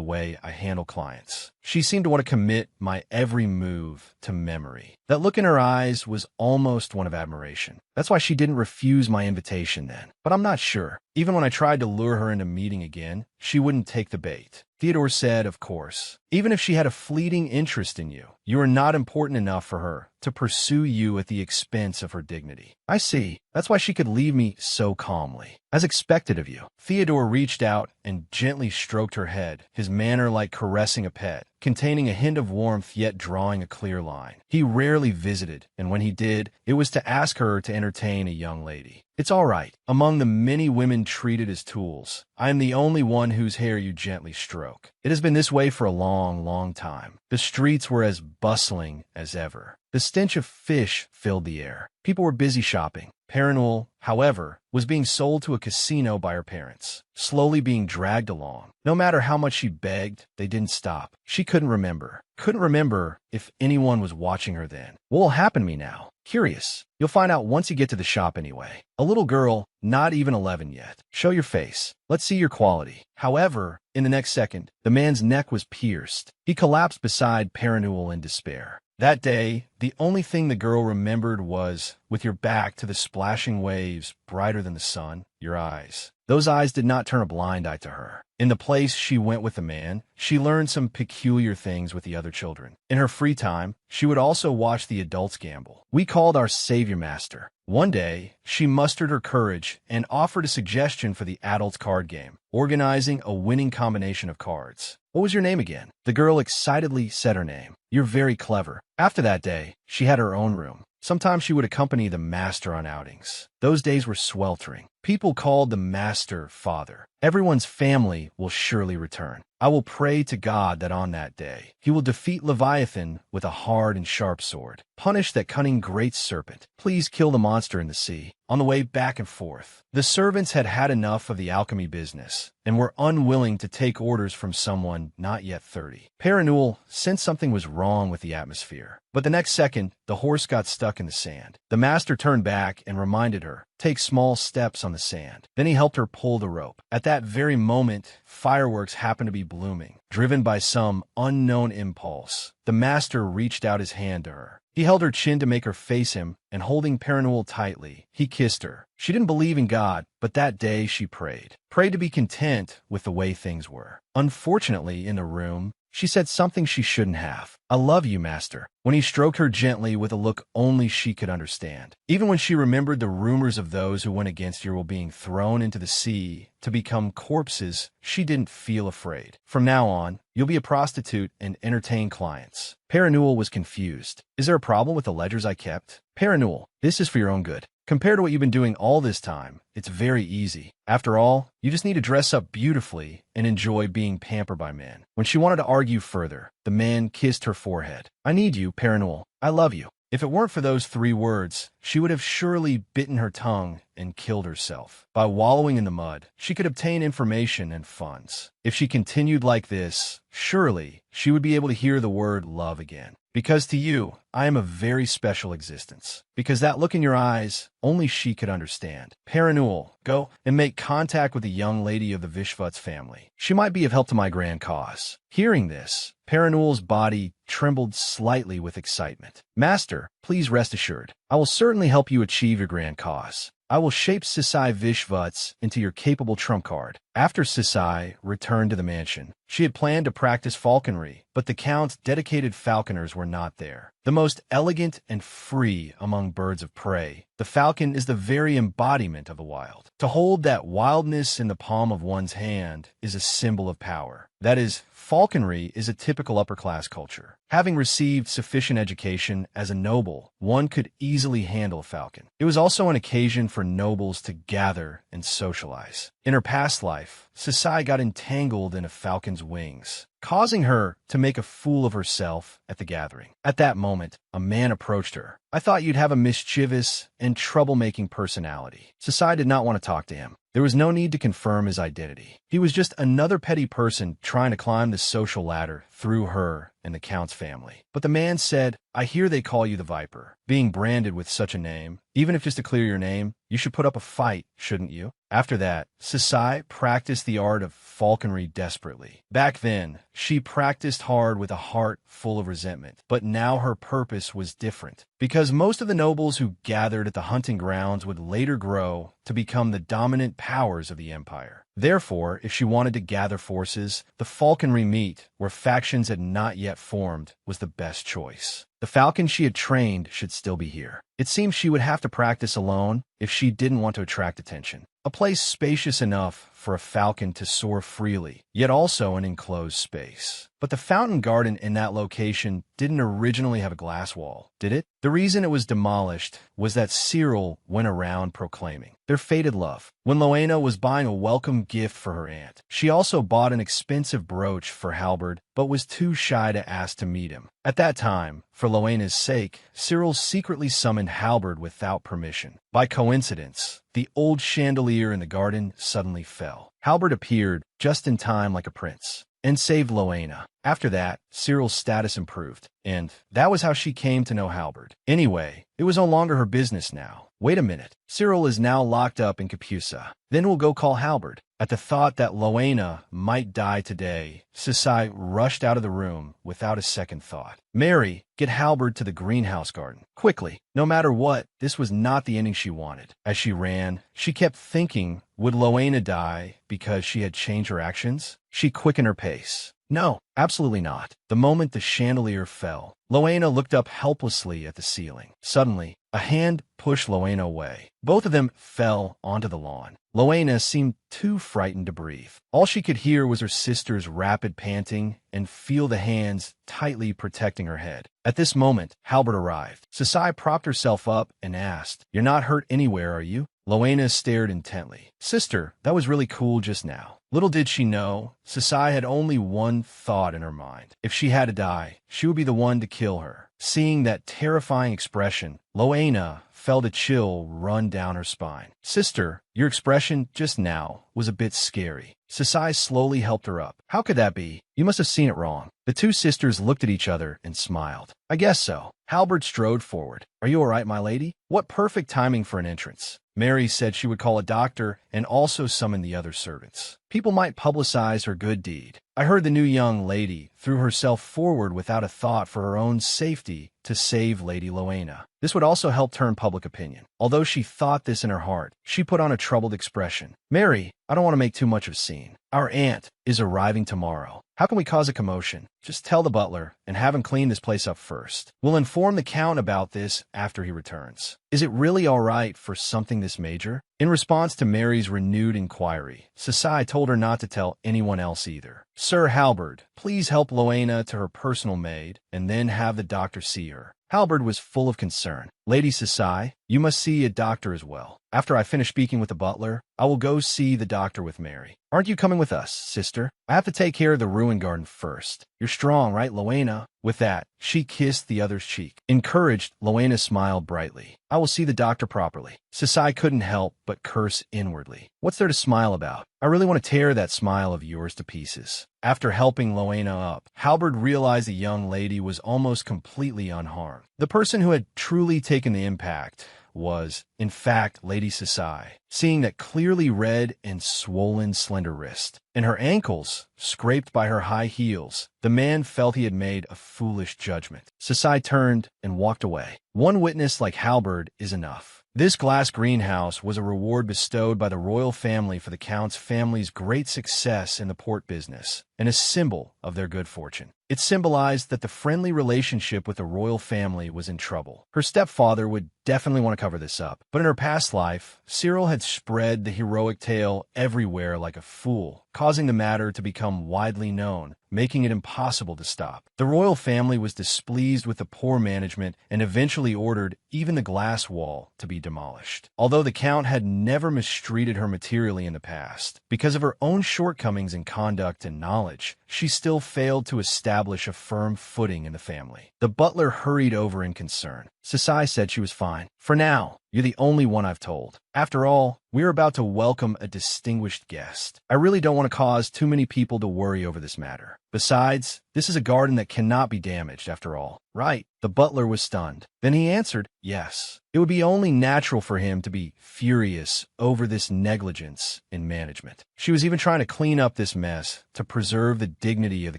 way I handle clients. She seemed to want to commit my every move to memory. That look in her eyes was almost one of admiration. That's why she didn't refuse my invitation then. But I'm not sure. Even when I tried to lure her into meeting again, she wouldn't take the bait. Theodore said, of course, even if she had a fleeting interest in you, you are not important enough for her to pursue you at the expense of her dignity. I see. That's why she could leave me so calmly. As expected of you. Theodore reached out and gently stroked her head, his manner like caressing a pet, containing a hint of warmth yet drawing a clear line. He rarely visited, and when he did, it was to ask her to entertain a young lady. It's all right. Among the many women treated as tools, I am the only one whose hair you gently stroke. It has been this way for a long, long time. The streets were as bustling as ever. The stench of fish filled the air. People were busy shopping. Perenul, however, was being sold to a casino by her parents, slowly being dragged along. No matter how much she begged, they didn't stop. She couldn't remember. Couldn't remember if anyone was watching her then. What will happen to me now? Curious. You'll find out once you get to the shop anyway. A little girl, not even 11 yet. Show your face. Let's see your quality. However, in the next second, the man's neck was pierced. He collapsed beside Perenul in despair. That day, the only thing the girl remembered was, with your back to the splashing waves brighter than the sun, your eyes. Those eyes did not turn a blind eye to her. In the place she went with the man, she learned some peculiar things with the other children. In her free time, she would also watch the adults gamble. We called our Savior Master. One day, she mustered her courage and offered a suggestion for the adults card game, organizing a winning combination of cards. What was your name again? The girl excitedly said her name. You're very clever. After that day, she had her own room. Sometimes she would accompany the master on outings. Those days were sweltering. People called the master father. Everyone's family will surely return. I will pray to God that on that day he will defeat Leviathan with a hard and sharp sword. Punish that cunning great serpent. Please kill the monster in the sea. On the way back and forth, the servants had had enough of the alchemy business and were unwilling to take orders from someone not yet 30. Perennual sensed something was wrong with the atmosphere. But the next second, the horse got stuck in the sand. The master turned back and reminded her, take small steps on the sand. Then he helped her pull the rope. At that very moment, fireworks happened to be blooming. Driven by some unknown impulse, the master reached out his hand to her. He held her chin to make her face him, and holding Perennual tightly, he kissed her. She didn't believe in God, but that day she prayed. Prayed to be content with the way things were. Unfortunately, in the room, she said something she shouldn't have. I love you, master, when he stroked her gently with a look only she could understand. Even when she remembered the rumors of those who went against her were being thrown into the sea to become corpses, she didn't feel afraid. From now on, you'll be a prostitute and entertain clients. Perennual was confused. Is there a problem with the ledgers I kept? Perennual, this is for your own good. Compared to what you've been doing all this time, it's very easy. After all, you just need to dress up beautifully and enjoy being pampered by men. When she wanted to argue further, the man kissed her forehead. I need you, Perennual. I love you. If it weren't for those 3 words, she would have surely bitten her tongue and killed herself. By wallowing in the mud, she could obtain information and funds. If she continued like this, surely she would be able to hear the word love again. Because to you, I am a very special existence. Because that look in your eyes, only she could understand. Perennual, go and make contact with the young lady of the Vishvats family. She might be of help to my grand cause. Hearing this, Perennual's body trembled slightly with excitement. Master, please rest assured. I will certainly help you achieve your grand cause. I will shape Sisai Vishvats into your capable trump card. After Sisai returned to the mansion, she had planned to practice falconry, but the Count's dedicated falconers were not there. The most elegant and free among birds of prey, the falcon is the very embodiment of the wild. To hold that wildness in the palm of one's hand is a symbol of power. That is, falconry is a typical upper-class culture. Having received sufficient education as a noble, one could easily handle a falcon. It was also an occasion for nobles to gather and socialize. In her past life, Sisai got entangled in a falcon's wings, causing her to make a fool of herself at the gathering. At that moment, a man approached her. I thought you'd have a mischievous and troublemaking personality. Sisai did not want to talk to him. There was no need to confirm his identity. He was just another petty person trying to climb the social ladder through her and the Count's family. But the man said, I hear they call you the Viper. Being branded with such a name, even if just to clear your name, you should put up a fight, shouldn't you? After that, Sisai practiced the art of falconry desperately. Back then, she practiced hard with a heart full of resentment. But now her purpose was different. Because most of the nobles who gathered at the hunting grounds would later grow to become the dominant powers of the empire. Therefore, if she wanted to gather forces, the falconry meet, where factions had not yet formed, was the best choice. The falcon she had trained should still be here. It seemed she would have to practice alone if she didn't want to attract attention. A place spacious enough for a falcon to soar freely, yet also an enclosed space. But the fountain garden in that location didn't originally have a glass wall, did it? The reason it was demolished was that Cyril went around proclaiming their fated love. When Loena was buying a welcome gift for her aunt, she also bought an expensive brooch for Halberd, but was too shy to ask to meet him. At that time, for Loena's sake, Cyril secretly summoned Halberd without permission. By coincidence, the old chandelier in the garden suddenly fell. Halberd appeared just in time like a prince and saved Loena. After that, Cyril's status improved, and that was how she came to know Halberd. Anyway, it was no longer her business now. Wait a minute. Cyril is now locked up in Capusa. Then we'll go call Halberd. At the thought that Loena might die today, Sisai rushed out of the room without a second thought. Mary, get Halberd to the greenhouse garden. Quickly. No matter what, this was not the ending she wanted. As she ran, she kept thinking, would Loena die because she had changed her actions? She quickened her pace. No, absolutely not. The moment the chandelier fell, Loena looked up helplessly at the ceiling. Suddenly, a hand pushed Loena away. Both of them fell onto the lawn. Loena seemed too frightened to breathe. All she could hear was her sister's rapid panting and feel the hands tightly protecting her head. At this moment, Halberd arrived. Sisai propped herself up and asked, "You're not hurt anywhere, are you?" Loena stared intently. Sister, that was really cool just now. Little did she know, Sasai had only one thought in her mind. If she had to die, she would be the one to kill her. Seeing that terrifying expression, Loena felt a chill run down her spine. Sister, your expression just now was a bit scary. Sasai slowly helped her up. How could that be? You must have seen it wrong. The two sisters looked at each other and smiled. I guess so. Halberd strode forward. Are you all right, my lady? What perfect timing for an entrance. Mary said she would call a doctor and also summon the other servants. People might publicize her good deed. I heard the new young lady threw herself forward without a thought for her own safety to save Lady Loena. This would also help turn public opinion. Although she thought this in her heart, she put on a troubled expression. Mary, I don't want to make too much of a scene. Our aunt is arriving tomorrow. How can we cause a commotion? Just tell the butler and have him clean this place up first. We'll inform the count about this after he returns. Is it really all right for something this major? In response to Mary's renewed inquiry, Sasai told her not to tell anyone else either. Sir Halberd, please help Loena to her personal maid and then have the doctor see her. Halberd was full of concern. Lady Sasai, you must see a doctor as well. After I finish speaking with the butler, I will go see the doctor with Mary. Aren't you coming with us, sister? I have to take care of the ruin garden first. You're strong, right, Loena? With that, she kissed the other's cheek. Encouraged, Loena smiled brightly. I will see the doctor properly. Sasai couldn't help but curse inwardly. What's there to smile about? I really want to tear that smile of yours to pieces. After helping Loena up, Halberd realized the young lady was almost completely unharmed. The person who had truly taken the impact was, in fact, Lady Sasai, seeing that clearly red and swollen slender wrist, and her ankles scraped by her high heels. The man felt he had made a foolish judgment. Sasai turned and walked away. One witness like Halberd is enough. This glass greenhouse was a reward bestowed by the royal family for the Count's family's great success in the port business, and a symbol of their good fortune. It symbolized that the friendly relationship with the royal family was in trouble. Her stepfather would definitely want to cover this up, but in her past life, Cyril had spread the heroic tale everywhere like a fool, causing the matter to become widely known, making it impossible to stop. The royal family was displeased with the poor management and eventually ordered even the glass wall to be demolished. Although the Count had never mistreated her materially in the past, because of her own shortcomings in conduct and knowledge, she still failed to establish a firm footing in the family. The butler hurried over in concern. Sasai said she was fine. For now, you're the only one I've told. After all, we're about to welcome a distinguished guest. I really don't want to cause too many people to worry over this matter. Besides, this is a garden that cannot be damaged after all. Right. The butler was stunned. Then he answered, yes. It would be only natural for him to be furious over this negligence in management. She was even trying to clean up this mess to preserve the dignity of the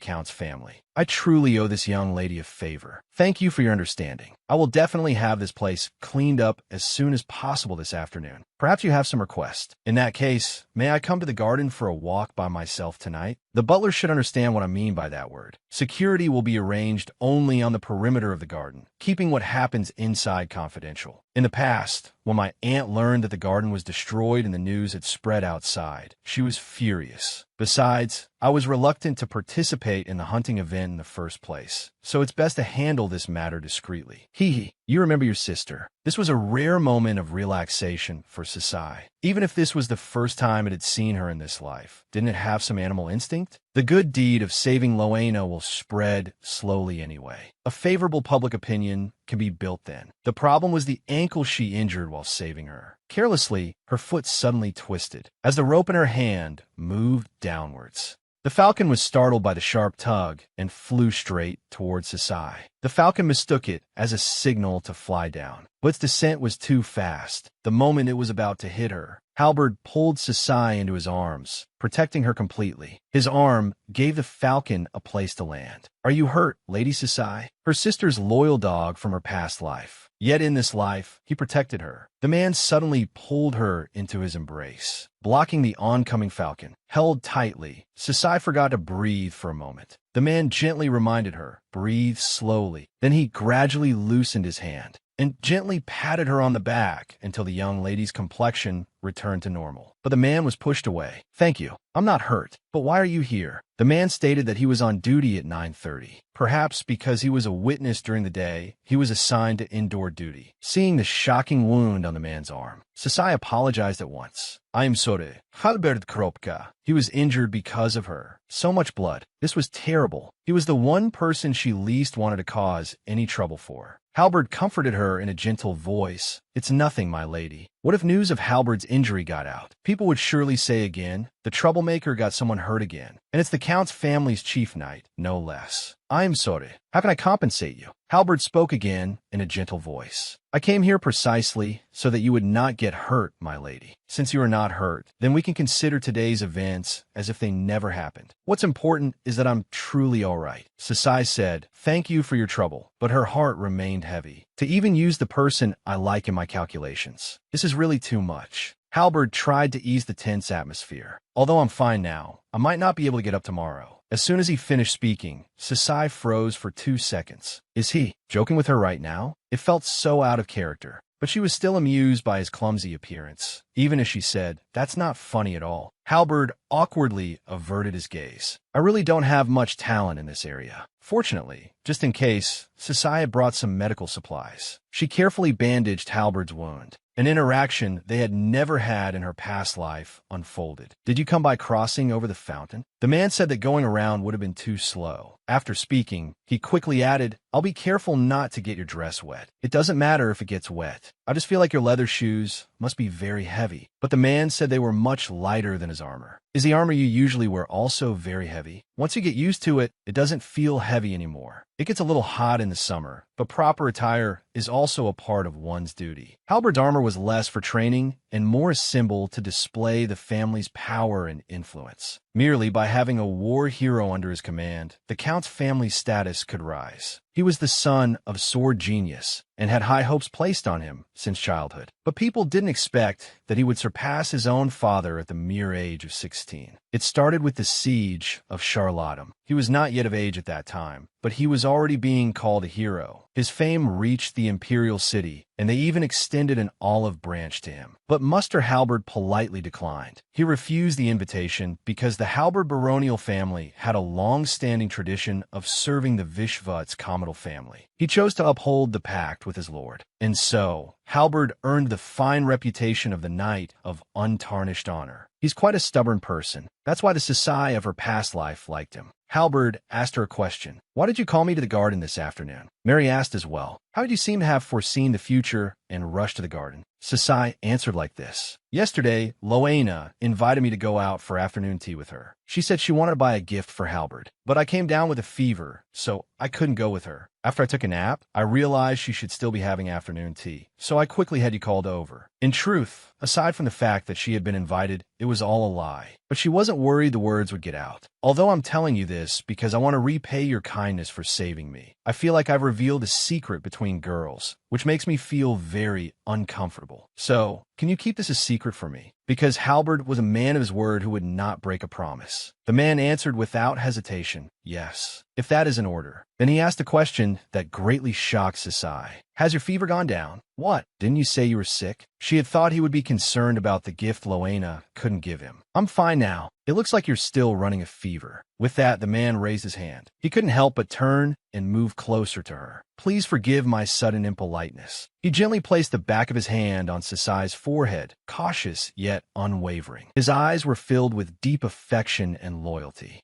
Count's family. I truly owe this young lady a favor. Thank you for your understanding. I will definitely have this place cleaned up as soon as possible this afternoon. Perhaps you have some requests. In that case, may I come to the garden for a walk by myself tonight? The butler should understand what I mean by that word. Security will be arranged only on the perimeter of the garden, keeping what happens inside confidential. In the past, when my aunt learned that the garden was destroyed and the news had spread outside, she was furious. Besides, I was reluctant to participate in the hunting event in the first place, so it's best to handle this matter discreetly. Hee, you remember your sister. This was a rare moment of relaxation for Sasai. Even if this was the first time it had seen her in this life, didn't it have some animal instinct? The good deed of saving Loena will spread slowly anyway. A favorable public opinion can be built then. The problem was the ankle she injured while saving her. Carelessly, her foot suddenly twisted as the rope in her hand moved downwards. The falcon was startled by the sharp tug and flew straight towards Sasai. The falcon mistook it as a signal to fly down, but its descent was too fast. The moment it was about to hit her, Halberd pulled Sasai into his arms, protecting her completely. His arm gave the falcon a place to land. Are you hurt, Lady Sasai? Her sister's loyal dog from her past life. Yet in this life, he protected her. The man suddenly pulled her into his embrace, blocking the oncoming falcon. Held tightly, Sasai forgot to breathe for a moment. The man gently reminded her, breathe slowly. Then he gradually loosened his hand. and gently patted her on the back until the young lady's complexion returned to normal. But the man was pushed away. "Thank you. I'm not hurt. But why are you here?" The man stated that he was on duty at 9:30. Perhaps because he was a witness during the day, he was assigned to indoor duty. Seeing the shocking wound on the man's arm, Sasai apologized at once. "I am sorry. Halbert Kropka. He was injured because of her. So much blood. This was terrible. He was the one person she least wanted to cause any trouble for." Halbert comforted her in a gentle voice. "It's nothing, my lady. What if news of Halbert's injury got out? People would surely say again, the troublemaker got someone hurt again. And it's the Count's family's chief knight, no less. I am sorry. How can I compensate you?" Halbert spoke again in a gentle voice. "I came here precisely so that you would not get hurt, my lady. Since you are not hurt, then we can consider today's events as if they never happened. What's important is that I'm truly all right." Sasai said, "Thank you for your trouble," but her heart remained heavy. "To even use the person I like in my calculations. This is really too much." Halbert tried to ease the tense atmosphere. "Although I'm fine now, I might not be able to get up tomorrow." As soon as he finished speaking, Sasai froze for 2 seconds. Is he joking with her right now? It felt so out of character. But she was still amused by his clumsy appearance, even as she said, "That's not funny at all." Halbert awkwardly averted his gaze. "I really don't have much talent in this area. Fortunately, just in case, Sasai had brought some medical supplies." She carefully bandaged Halbert's wound. An interaction they had never had in her past life unfolded. "Did you come by crossing over the fountain?" The man said that going around would have been too slow. After speaking, he quickly added, "I'll be careful not to get your dress wet. It doesn't matter if it gets wet. I just feel like your leather shoes must be very heavy." But the man said they were much lighter than his armor. "Is the armor you usually wear also very heavy?" "Once you get used to it, it doesn't feel heavy anymore. It gets a little hot in the summer, but proper attire is also a part of one's duty." Halbert's armor was less for training and more a symbol to display the family's power and influence. Merely by having a war hero under his command, the Count's family status could rise. He was the son of sword genius and had high hopes placed on him since childhood. But people didn't expect that he would surpass his own father at the mere age of 16. It started with the siege of Charlotteham. He was not yet of age at that time, but he was already being called a hero. His fame reached the imperial city, and they even extended an olive branch to him. But Muster Halbert politely declined. He refused the invitation because the Halbert baronial family had a long-standing tradition of serving the Vishvut's comital family. He chose to uphold the pact with his lord. And so, Halbert earned the fine reputation of the knight of untarnished honor. He's quite a stubborn person. That's why the Sasai of her past life liked him. Halbert asked her a question. "Why did you call me to the garden this afternoon?" Mary asked as well. "How did you seem to have foreseen the future and rush to the garden?" Sasai answered like this. "Yesterday, Loena invited me to go out for afternoon tea with her. She said she wanted to buy a gift for Halbert, but I came down with a fever, so I couldn't go with her. After I took a nap, I realized she should still be having afternoon tea, so I quickly had you called over." In truth, aside from the fact that she had been invited, it was all a lie. But she wasn't worried the words would get out. "Although I'm telling you this because I want to repay your kindness for saving me. I feel like I've revealed a secret between girls, which makes me feel very uncomfortable. So, can you keep this a secret for me?" Because Halbert was a man of his word who would not break a promise. The man answered without hesitation, "Yes, if that is in order." Then he asked a question that greatly shocked Sasai. "Has your fever gone down?" "What? Didn't you say you were sick?" She had thought he would be concerned about the gift Loena couldn't give him. "I'm fine now. It looks like you're still running a fever." With that, the man raised his hand. He couldn't help but turn and move closer to her. "Please forgive my sudden impoliteness." He gently placed the back of his hand on Sasai's forehead, cautious yet unwavering. His eyes were filled with deep affection and loyalty.